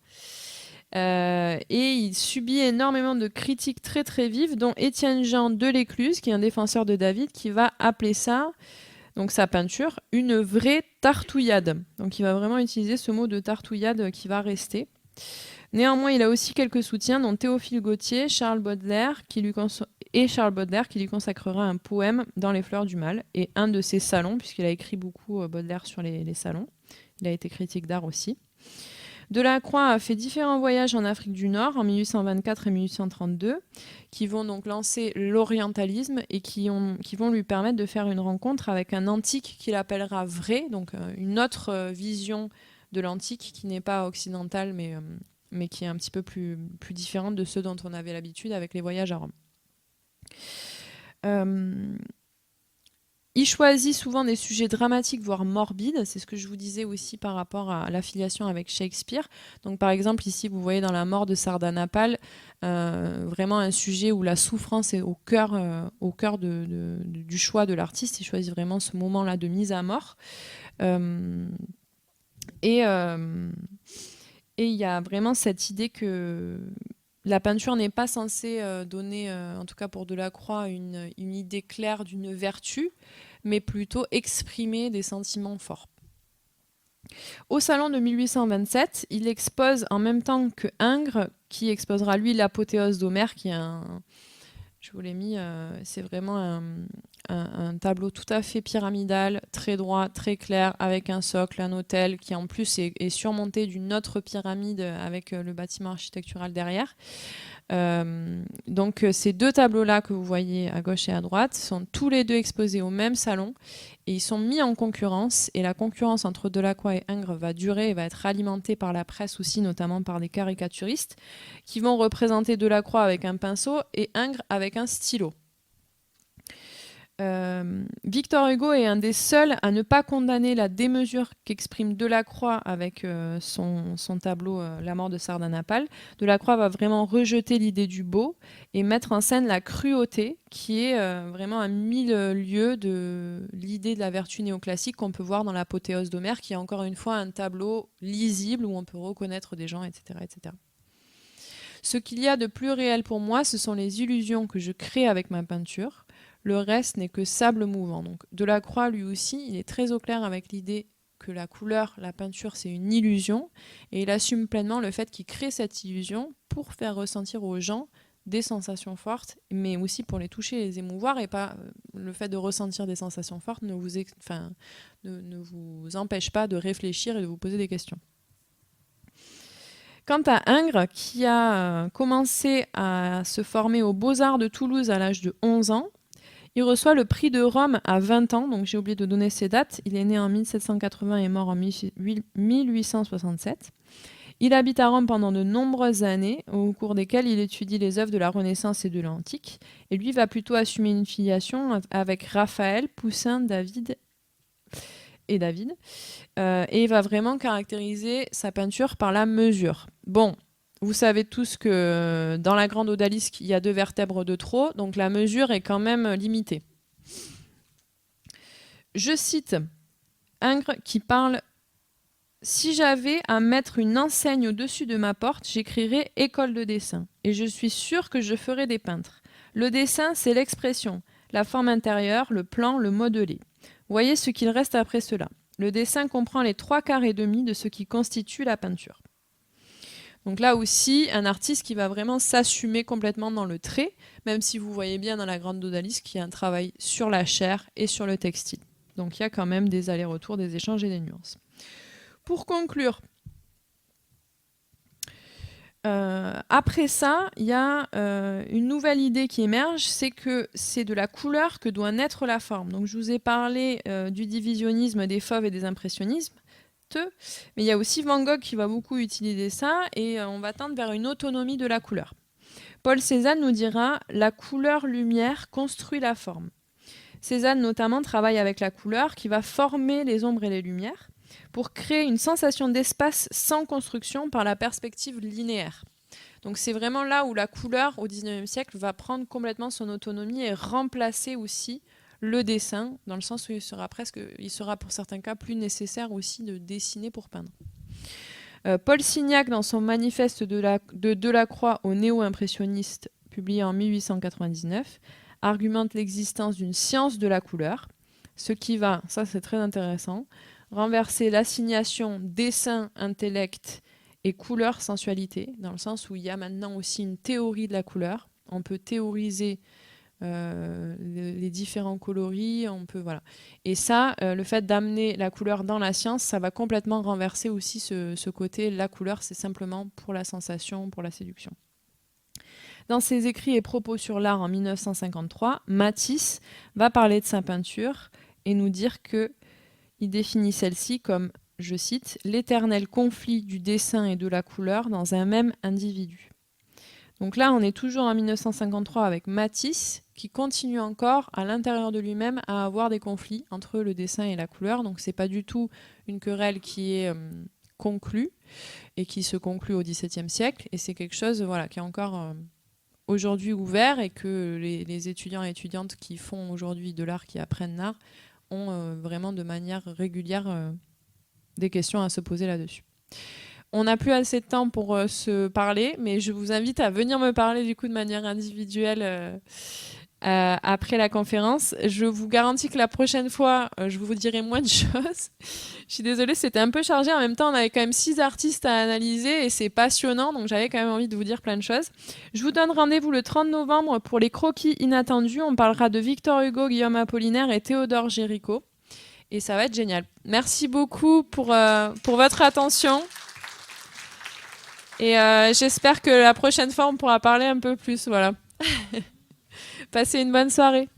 Et il subit énormément de critiques très très vives, dont Étienne Jean de l'Écluse, qui est un défenseur de David, qui va appeler ça, donc sa peinture, une vraie tartouillade. Donc il va vraiment utiliser ce mot de tartouillade qui va rester. Néanmoins, il a aussi quelques soutiens, dont Théophile Gautier, Charles Baudelaire, qui lui consacrera un poème dans Les Fleurs du Mal, et un de ses salons, puisqu'il a écrit beaucoup Baudelaire sur les salons. Il a été critique d'art aussi. Delacroix a fait différents voyages en Afrique du Nord en 1824 et 1832 qui vont donc lancer l'orientalisme et qui vont lui permettre de faire une rencontre avec un antique qu'il appellera vrai, donc une autre vision de l'antique qui n'est pas occidentale mais qui est un petit peu plus différente de ceux dont on avait l'habitude avec les voyages à Rome. Il choisit souvent des sujets dramatiques, voire morbides. C'est ce que je vous disais aussi par rapport à l'affiliation avec Shakespeare. Donc, par exemple, ici, vous voyez dans La mort de Sardanapale, vraiment un sujet où la souffrance est au cœur du choix de l'artiste. Il choisit vraiment ce moment-là de mise à mort. Et il y a vraiment cette idée que la peinture n'est pas censée donner, en tout cas pour Delacroix, une idée claire d'une vertu, mais plutôt exprimer des sentiments forts. Au salon de 1827, il expose en même temps que Ingres, qui exposera lui l'apothéose d'Homère, qui est je vous l'ai mis, c'est vraiment un tableau tout à fait pyramidal, très droit, très clair, avec un socle, un autel, qui en plus est surmonté d'une autre pyramide avec le bâtiment architectural derrière. Donc ces deux tableaux-là que vous voyez à gauche et à droite sont tous les deux exposés au même salon et ils sont mis en concurrence, et la concurrence entre Delacroix et Ingres va durer et va être alimentée par la presse aussi, notamment par des caricaturistes qui vont représenter Delacroix avec un pinceau et Ingres avec un stylo. Victor Hugo est un des seuls à ne pas condamner la démesure qu'exprime Delacroix avec son tableau La mort de Sardanapale. Delacroix va vraiment rejeter l'idée du beau et mettre en scène la cruauté, qui est vraiment à 1000 lieues de l'idée de la vertu néoclassique qu'on peut voir dans l'apothéose d'Homère, qui est encore une fois un tableau lisible où on peut reconnaître des gens, etc., etc. Ce qu'il y a de plus réel pour moi, ce sont les illusions que je crée avec ma peinture. Le reste n'est que sable mouvant. Donc Delacroix, lui aussi, il est très au clair avec l'idée que la couleur, la peinture, c'est une illusion, et il assume pleinement le fait qu'il crée cette illusion pour faire ressentir aux gens des sensations fortes, mais aussi pour les toucher, les émouvoir, et pas le fait de ressentir des sensations fortes ne vous empêche pas de réfléchir et de vous poser des questions. Quant à Ingres, qui a commencé à se former aux Beaux-Arts de Toulouse à l'âge de 11 ans, il reçoit le prix de Rome à 20 ans, donc j'ai oublié de donner ses dates. Il est né en 1780 et mort en 1867. Il habite à Rome pendant de nombreuses années, au cours desquelles il étudie les œuvres de la Renaissance et de l'Antique. Et lui va plutôt assumer une filiation avec Raphaël, Poussin, David. Et il va vraiment caractériser sa peinture par la mesure. Bon, vous savez tous que dans la grande odalisque, il y a 2 vertèbres de trop, donc la mesure est quand même limitée. Je cite Ingres qui parle « Si j'avais à mettre une enseigne au-dessus de ma porte, j'écrirais « École de dessin ». Et je suis sûr que je ferais des peintres. Le dessin, c'est l'expression, la forme intérieure, le plan, le modelé. Voyez ce qu'il reste après cela. Le dessin comprend les 3/4 de ce qui constitue la peinture. Donc là aussi, un artiste qui va vraiment s'assumer complètement dans le trait, même si vous voyez bien dans la grande odalisque qu'il y a un travail sur la chair et sur le textile. Donc il y a quand même des allers-retours, des échanges et des nuances. Pour conclure, après ça, il y a une nouvelle idée qui émerge, c'est que c'est de la couleur que doit naître la forme. Donc je vous ai parlé du divisionnisme des fauves et des impressionnismes. Mais il y a aussi Van Gogh qui va beaucoup utiliser ça et on va tendre vers une autonomie de la couleur. Paul Cézanne nous dira « La couleur-lumière construit la forme ». Cézanne notamment travaille avec la couleur qui va former les ombres et les lumières pour créer une sensation d'espace sans construction par la perspective linéaire. Donc c'est vraiment là où la couleur au XIXe siècle va prendre complètement son autonomie et remplacer aussi le dessin, dans le sens où il sera pour certains cas plus nécessaire aussi de dessiner pour peindre. Paul Signac, dans son manifeste de Delacroix aux néo-impressionnistes, publié en 1899, argumente l'existence d'une science de la couleur, ce qui va, ça c'est très intéressant, renverser l'assignation dessin, intellect et couleur, sensualité, dans le sens où il y a maintenant aussi une théorie de la couleur. On peut théoriser les différents coloris, voilà. Et ça, le fait d'amener la couleur dans la science, ça va complètement renverser aussi ce côté, la couleur, c'est simplement pour la sensation, pour la séduction. Dans ses écrits et propos sur l'art en 1953, Matisse va parler de sa peinture et nous dire qu'il définit celle-ci comme, je cite, « l'éternel conflit du dessin et de la couleur dans un même individu ». Donc là, on est toujours en 1953 avec Matisse, qui continue encore à l'intérieur de lui-même à avoir des conflits entre le dessin et la couleur. Donc c'est pas du tout une querelle qui est conclue et qui se conclut au XVIIe siècle. Et c'est quelque chose qui est encore aujourd'hui ouvert et que les étudiants et étudiantes qui font aujourd'hui de l'art, qui apprennent l'art, ont vraiment de manière régulière des questions à se poser là-dessus. On n'a plus assez de temps pour se parler, mais je vous invite à venir me parler du coup de manière individuelle après la conférence. Je vous garantis que la prochaine fois, je vous dirai moins de choses. Je suis désolée, c'était un peu chargé. En même temps, on avait quand même 6 artistes à analyser et c'est passionnant, donc j'avais quand même envie de vous dire plein de choses. Je vous donne rendez-vous le 30 novembre pour les croquis inattendus. On parlera de Victor Hugo, Guillaume Apollinaire et Théodore Géricault. Et ça va être génial. Merci beaucoup pour votre attention. Et j'espère que la prochaine fois, on pourra parler un peu plus. Voilà. Passez une bonne soirée.